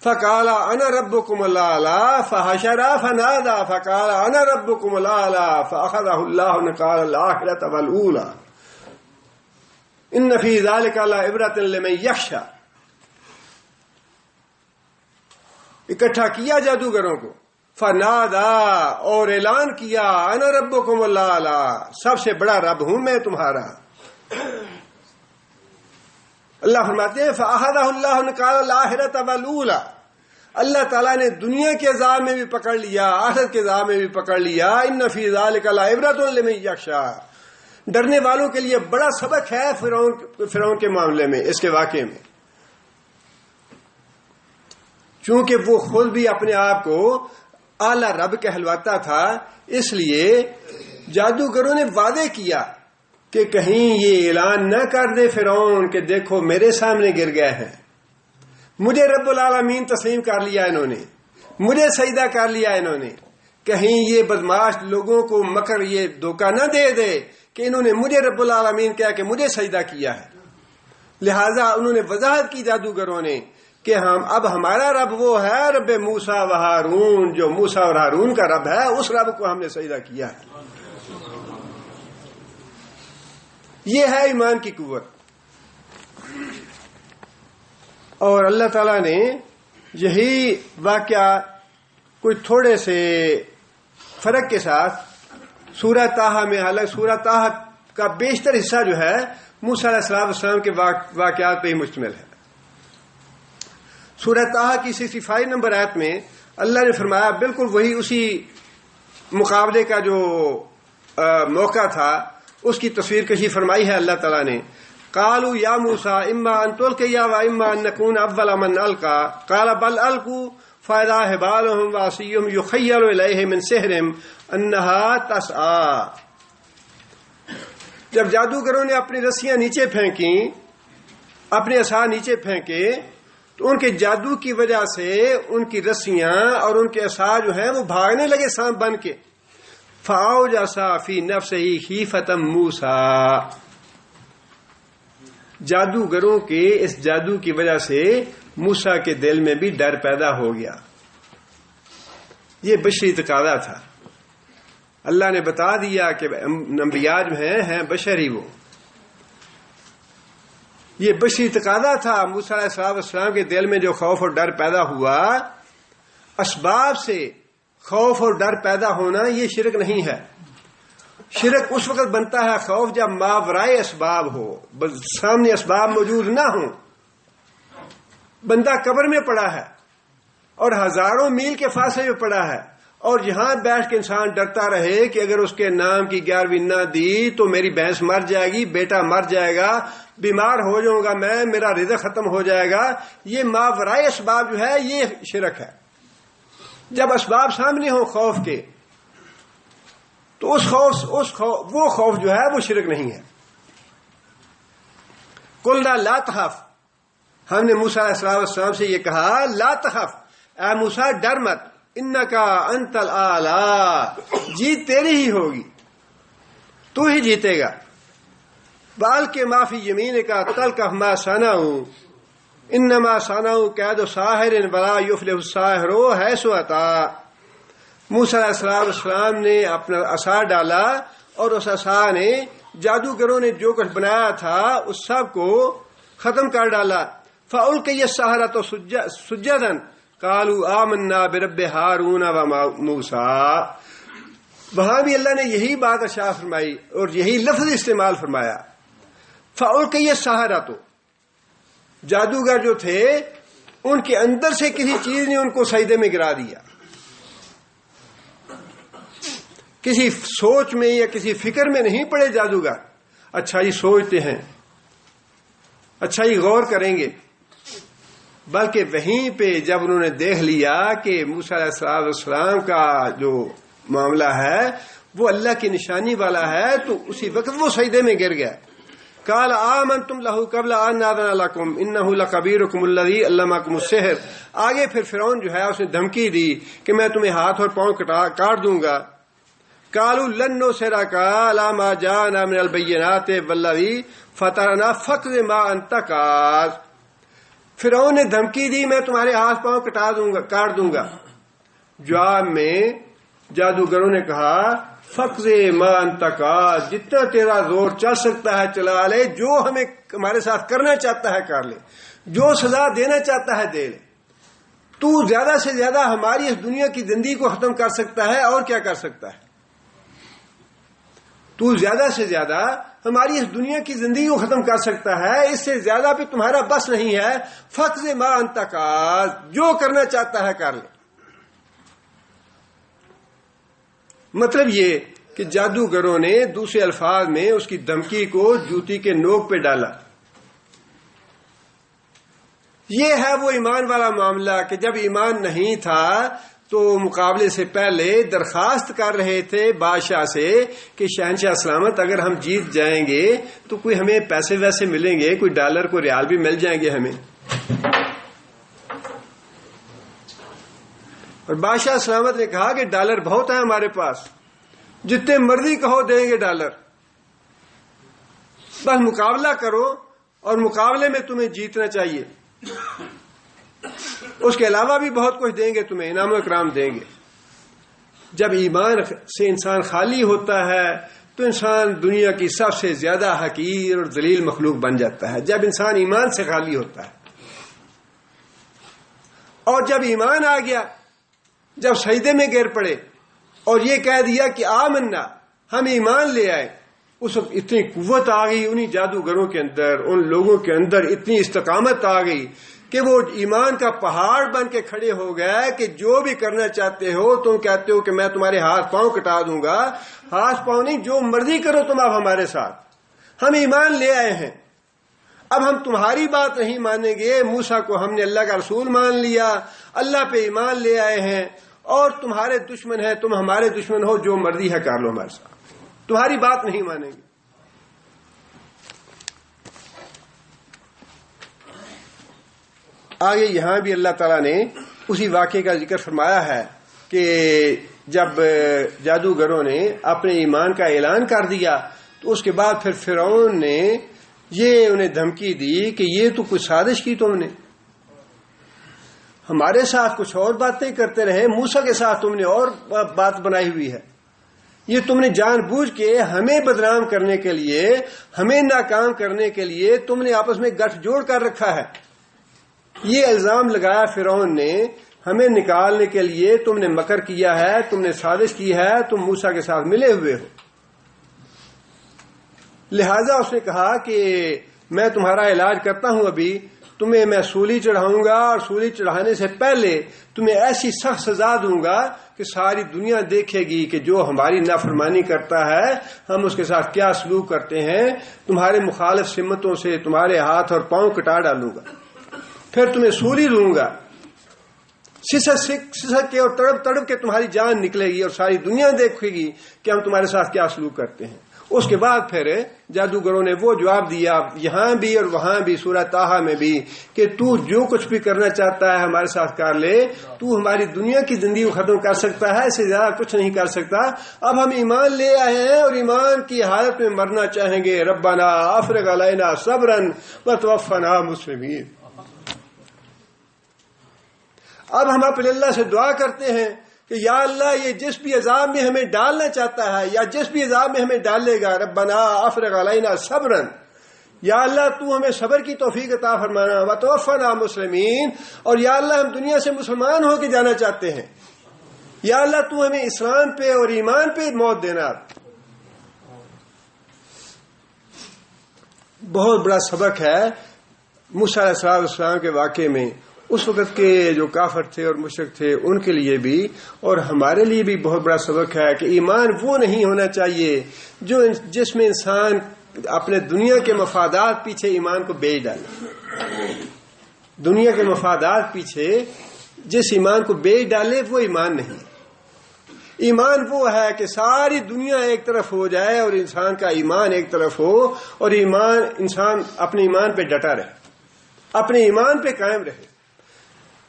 فقال انا ربكم الاعلى فحشر فنادى فقال انا ربكم الاعلى فاخذه الله نكال الاخره والاولى ان في ذلك لعبرة لمن يخشى. اکٹھا کیا جادوگروں کو، فنادا اور اعلان کیا، انا ربکم الاعلی، سب سے بڑا رب ہوں میں تمہارا. اللہ فرماتے ہیں فاخذہ اللہ نکال الاخرۃ والاولی، اللہ تعالیٰ نے دنیا کے عذاب میں بھی پکڑ لیا، آخرت کے عذاب میں بھی پکڑ لیا. ان فی ذلک لعبرۃ لمن یخشی، ڈرنے والوں کے لیے بڑا سبق ہے فرعون کے معاملے میں، اس کے واقعے میں. چونکہ وہ خود بھی اپنے آپ کو اعلیٰ رب کہلواتا تھا، اس لیے جادوگروں نے وعدے کیا کہ کہیں یہ اعلان نہ کر دے فرعون کہ دیکھو میرے سامنے گر گئے ہیں، مجھے رب العالمین تسلیم کر لیا انہوں نے، مجھے سجدہ کر لیا انہوں نے، کہیں یہ بدماش لوگوں کو مکر یہ دھوکہ نہ دے دے کہ انہوں نے مجھے رب العالمین کہا کہ مجھے سجدہ کیا ہے. لہذا انہوں نے وضاحت کی جادوگروں نے کہ اب ہمارا رب وہ ہے رب موسیٰ و ہارون، جو موسیٰ اور ہارون کا رب ہے، اس رب کو ہم نے سجدہ کیا ہے۔ یہ ہے ایمان کی قوت۔ اور اللہ تعالیٰ نے یہی واقعہ کوئی تھوڑے سے فرق کے ساتھ سورہ طٰہٰ میں، حالانکہ سورہ طٰہٰ کا بیشتر حصہ جو ہے موسیٰ علیہ السلام کے واقعات پہ ہی مشتمل ہے۔ سورہ طٰہٰ کی 65 نمبر آیت میں اللہ نے فرمایا، بالکل وہی اسی مقابلے کا جو موقع تھا اس کی تصویر کشی فرمائی ہے اللہ تعالیٰ نے۔ قالوا یا موسیٰ اما ان تلقی و اما ان نکون اول من القی قال بل القوا فاذا حبالهم وعصیهم یخیل الیہ من سحرهم انہا تسعی۔ جب جادوگروں نے اپنی رسیاں نیچے پھینکیں، اپنے عصا نیچے پھینکے، تو ان کے جادو کی وجہ سے ان کی رسیاں اور ان کے عصا جو ہیں وہ بھاگنے لگے سانپ بن کے۔ فاوجس فی نفسہ خیفۃ موسیٰ، جادوگروں کے اس جادو کی وجہ سے موسیٰ کے دل میں بھی ڈر پیدا ہو گیا۔ یہ بشری تقاضا تھا۔ اللہ نے بتا دیا کہ انبیاء جو ہیں بشر ہی وہ۔ یہ بشری تقاضا تھا۔ موسیٰ علیہ السلام کے دل میں جو خوف اور ڈر پیدا ہوا، اسباب سے خوف اور ڈر پیدا ہونا یہ شرک نہیں ہے۔ شرک اس وقت بنتا ہے خوف جب ماورائے اسباب ہو، سامنے اسباب موجود نہ ہوں، بندہ قبر میں پڑا ہے اور ہزاروں میل کے فاصلے میں پڑا ہے، اور یہاں بیٹھ کے انسان ڈرتا رہے کہ اگر اس کے نام کی 11ویں نہ دی تو میری بھینس مر جائے گی، بیٹا مر جائے گا، بیمار ہو جاؤں گا میں، میرا رزق ختم ہو جائے گا۔ یہ ماورائے اسباب جو ہے یہ شرک ہے۔ جب اسباب سامنے ہوں خوف کے تو وہ خوف جو ہے وہ شرک نہیں ہے۔ قلنا لا تخف، ہم نے موسیٰ علیہ السلام سے یہ کہا، لا تخف، اے موسیٰ ڈر مت، انکا انت الاعلی، جیت تیری ہی ہوگی، تو ہی جیتے گا۔ بالکہ ما فی یمینک تلقف ما صنعوا انما صنعوا کید ساحر ولا یفلح الساحر حیث اتى۔ موسیٰ علیہ السلام نے اپنا عصا ڈالا اور اس عصا نے جادوگروں نے جو کچھ بنایا تھا اس سب کو ختم کر ڈالا۔ فألقی السحرۃ سجدا قالوا آمنا برب ہارون و موسیٰ۔ وہاں بھی اللہ نے یہی بات ارشاد فرمائی اور یہی لفظ استعمال فرمایا، فألقی السحرۃ۔ جادوگر جو تھے ان کے اندر سے کسی چیز نے ان کو سجدے میں گرا دیا، کسی سوچ میں یا کسی فکر میں نہیں پڑے جادوگر، اچھا ہی سوچتے ہیں، اچھا ہی غور کریں گے، بلکہ وہیں پہ جب انہوں نے دیکھ لیا کہ موسیٰ علیہ السلام کا جو معاملہ ہے وہ اللہ کی نشانی والا ہے، تو اسی وقت وہ سجدے میں گر گیا۔ قال آمنتم له قبل ان آذن لكم انه لكبيركم الذي علمكم السحر۔ آگے پھر فرعون جو ہے اس نے دھمکی دی کہ میں تمہیں ہاتھ اور پاؤں کاٹ دوں گا۔ قالوا لن نصرك على ما جاءنا من البينات والذي فطرنا فاقض ما انت قاض۔ فرعون نے دھمکی دی میں تمہارے ہاتھ پاؤں کاٹ دوں گا۔ جواب میں جادوگروں نے کہا فقض ما انت قاض، جتنا تیرا زور چل سکتا ہے چلا لے، جو ہمیں ہمارے ساتھ کرنا چاہتا ہے کر لے، جو سزا دینا چاہتا ہے دے لے، تو زیادہ سے زیادہ ہماری اس دنیا کی زندگی کو ختم کر سکتا ہے، اور کیا کر سکتا ہے؟ تو زیادہ سے زیادہ ہماری اس دنیا کی زندگی کو ختم کر سکتا ہے، اس سے زیادہ بھی تمہارا بس نہیں ہے۔ فقض ما انت قاض، جو کرنا چاہتا ہے کر لے۔ مطلب یہ کہ جادوگروں نے دوسرے الفاظ میں اس کی دھمکی کو جوتی کے نوک پہ ڈالا۔ یہ ہے وہ ایمان والا معاملہ کہ جب ایمان نہیں تھا تو مقابلے سے پہلے درخواست کر رہے تھے بادشاہ سے کہ شہنشاہ سلامت اگر ہم جیت جائیں گے تو کوئی ہمیں پیسے ویسے ملیں گے، کوئی ڈالر کو ریال بھی مل جائیں گے ہمیں۔ اور بادشاہ سلامت نے کہا کہ ڈالر بہت ہے ہمارے پاس، جتنے مرضی کہو دیں گے ڈالر، بس مقابلہ کرو اور مقابلے میں تمہیں جیتنا چاہیے. اس کے علاوہ بھی بہت کچھ دیں گے تمہیں، انعام و اکرام دیں گے. جب ایمان سے انسان خالی ہوتا ہے تو انسان دنیا کی سب سے زیادہ حقیر اور ذلیل مخلوق بن جاتا ہے. جب انسان ایمان سے خالی ہوتا ہے، اور جب ایمان آ گیا، جب سجدے میں گر پڑے اور یہ کہہ دیا کہ آمنا، ہم ایمان لے آئے، اس وقت اتنی قوت آ گئی انہی جادوگروں کے اندر، ان لوگوں کے اندر اتنی استقامت آ گئی کہ وہ ایمان کا پہاڑ بن کے کھڑے ہو گئے کہ جو بھی کرنا چاہتے ہو تم کہتے ہو کہ میں تمہارے ہاتھ پاؤں کٹا دوں گا. ہاتھ پاؤں نہیں، جو مرضی کرو تم اب ہمارے ساتھ، ہم ایمان لے آئے ہیں، اب ہم تمہاری بات نہیں مانیں گے. موسیٰ کو ہم نے اللہ کا رسول مان لیا، اللہ پہ ایمان لے آئے ہیں، اور تمہارے دشمن ہیں، تم ہمارے دشمن ہو، جو مرضی ہے کر لو ہمارے ساتھ، تمہاری بات نہیں مانیں گے. آگے یہاں بھی اللہ تعالیٰ نے اسی واقعے کا ذکر فرمایا ہے کہ جب جادوگروں نے اپنے ایمان کا اعلان کر دیا تو اس کے بعد پھر فرعون نے یہ انہیں دھمکی دی کہ یہ تو کچھ سازش کی تم نے، ہمارے ساتھ کچھ اور باتیں کرتے رہے، موسیٰ کے ساتھ تم نے اور بات بنائی ہوئی ہے، یہ تم نے جان بوجھ کے ہمیں بدنام کرنے کے لیے، ہمیں ناکام کرنے کے لیے تم نے آپس میں گٹھ جوڑ کر رکھا ہے. یہ الزام لگایا فرعون نے، ہمیں نکالنے کے لیے تم نے مکر کیا ہے، تم نے سازش کی ہے، تم موسیٰ کے ساتھ ملے ہوئے ہو. لہذا اس نے کہا کہ میں تمہارا علاج کرتا ہوں، ابھی تمہیں میں سولی چڑھاؤں گا، اور سولی چڑھانے سے پہلے تمہیں ایسی سخت سزا دوں گا کہ ساری دنیا دیکھے گی کہ جو ہماری نافرمانی کرتا ہے ہم اس کے ساتھ کیا سلوک کرتے ہیں. تمہارے مخالف سمتوں سے تمہارے ہاتھ اور پاؤں کٹا ڈالوں گا، پھر تمہیں سولی دوں گا، سسک کے اور تڑپ تڑپ کے تمہاری جان نکلے گی، اور ساری دنیا دیکھے گی کہ ہم تمہارے ساتھ کیا سلوک کرتے ہیں. اس کے بعد پھر جادوگروں نے وہ جواب دیا یہاں بھی اور وہاں بھی، سورہ طٰہٰ میں بھی، کہ تو جو کچھ بھی کرنا چاہتا ہے ہمارے ساتھ کر لے، تو ہماری دنیا کی زندگی کو ختم کر سکتا ہے، اس سے زیادہ کچھ نہیں کر سکتا. اب ہم ایمان لے آئے ہیں اور ایمان کی حالت میں مرنا چاہیں گے. ربنا افرغ علینا صبرا وتوفنا مسلمین. اب ہم اپنے اللہ سے دعا کرتے ہیں کہ یا اللہ یہ جس بھی عذاب میں ہمیں ڈالنا چاہتا ہے یا جس بھی عذاب میں ہمیں ڈالے گا، ربنا افرغ علینا صبرا، یا اللہ تو ہمیں صبر کی توفیق عطا فرمانا، وتوفنا مسلمین، اور یا اللہ ہم دنیا سے مسلمان ہو کے جانا چاہتے ہیں، یا اللہ تو ہمیں اسلام پہ اور ایمان پہ موت دینا. بہت بڑا سبق ہے موسیٰ علیہ السلام کے واقعے میں. اس وقت کے جو کافر تھے اور مشرک تھے ان کے لیے بھی اور ہمارے لیے بھی بہت بڑا سبق ہے کہ ایمان وہ نہیں ہونا چاہیے جس میں انسان اپنے دنیا کے مفادات پیچھے ایمان کو بیچ ڈالے. دنیا کے مفادات پیچھے جس ایمان کو بیچ ڈالے وہ ایمان نہیں. ایمان وہ ہے کہ ساری دنیا ایک طرف ہو جائے اور انسان کا ایمان ایک طرف ہو، اور انسان اپنے ایمان پہ ڈٹا رہے، اپنے ایمان پہ قائم رہے.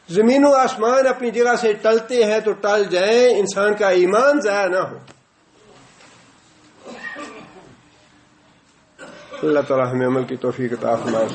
زمین و آسمان اپنی جگہ سے ٹلتے ہیں تو ٹل جائیں، انسان کا ایمان ضائع نہ ہو. اللہ تعالی ہمیں عمل کی توفیق عطا فرمائے.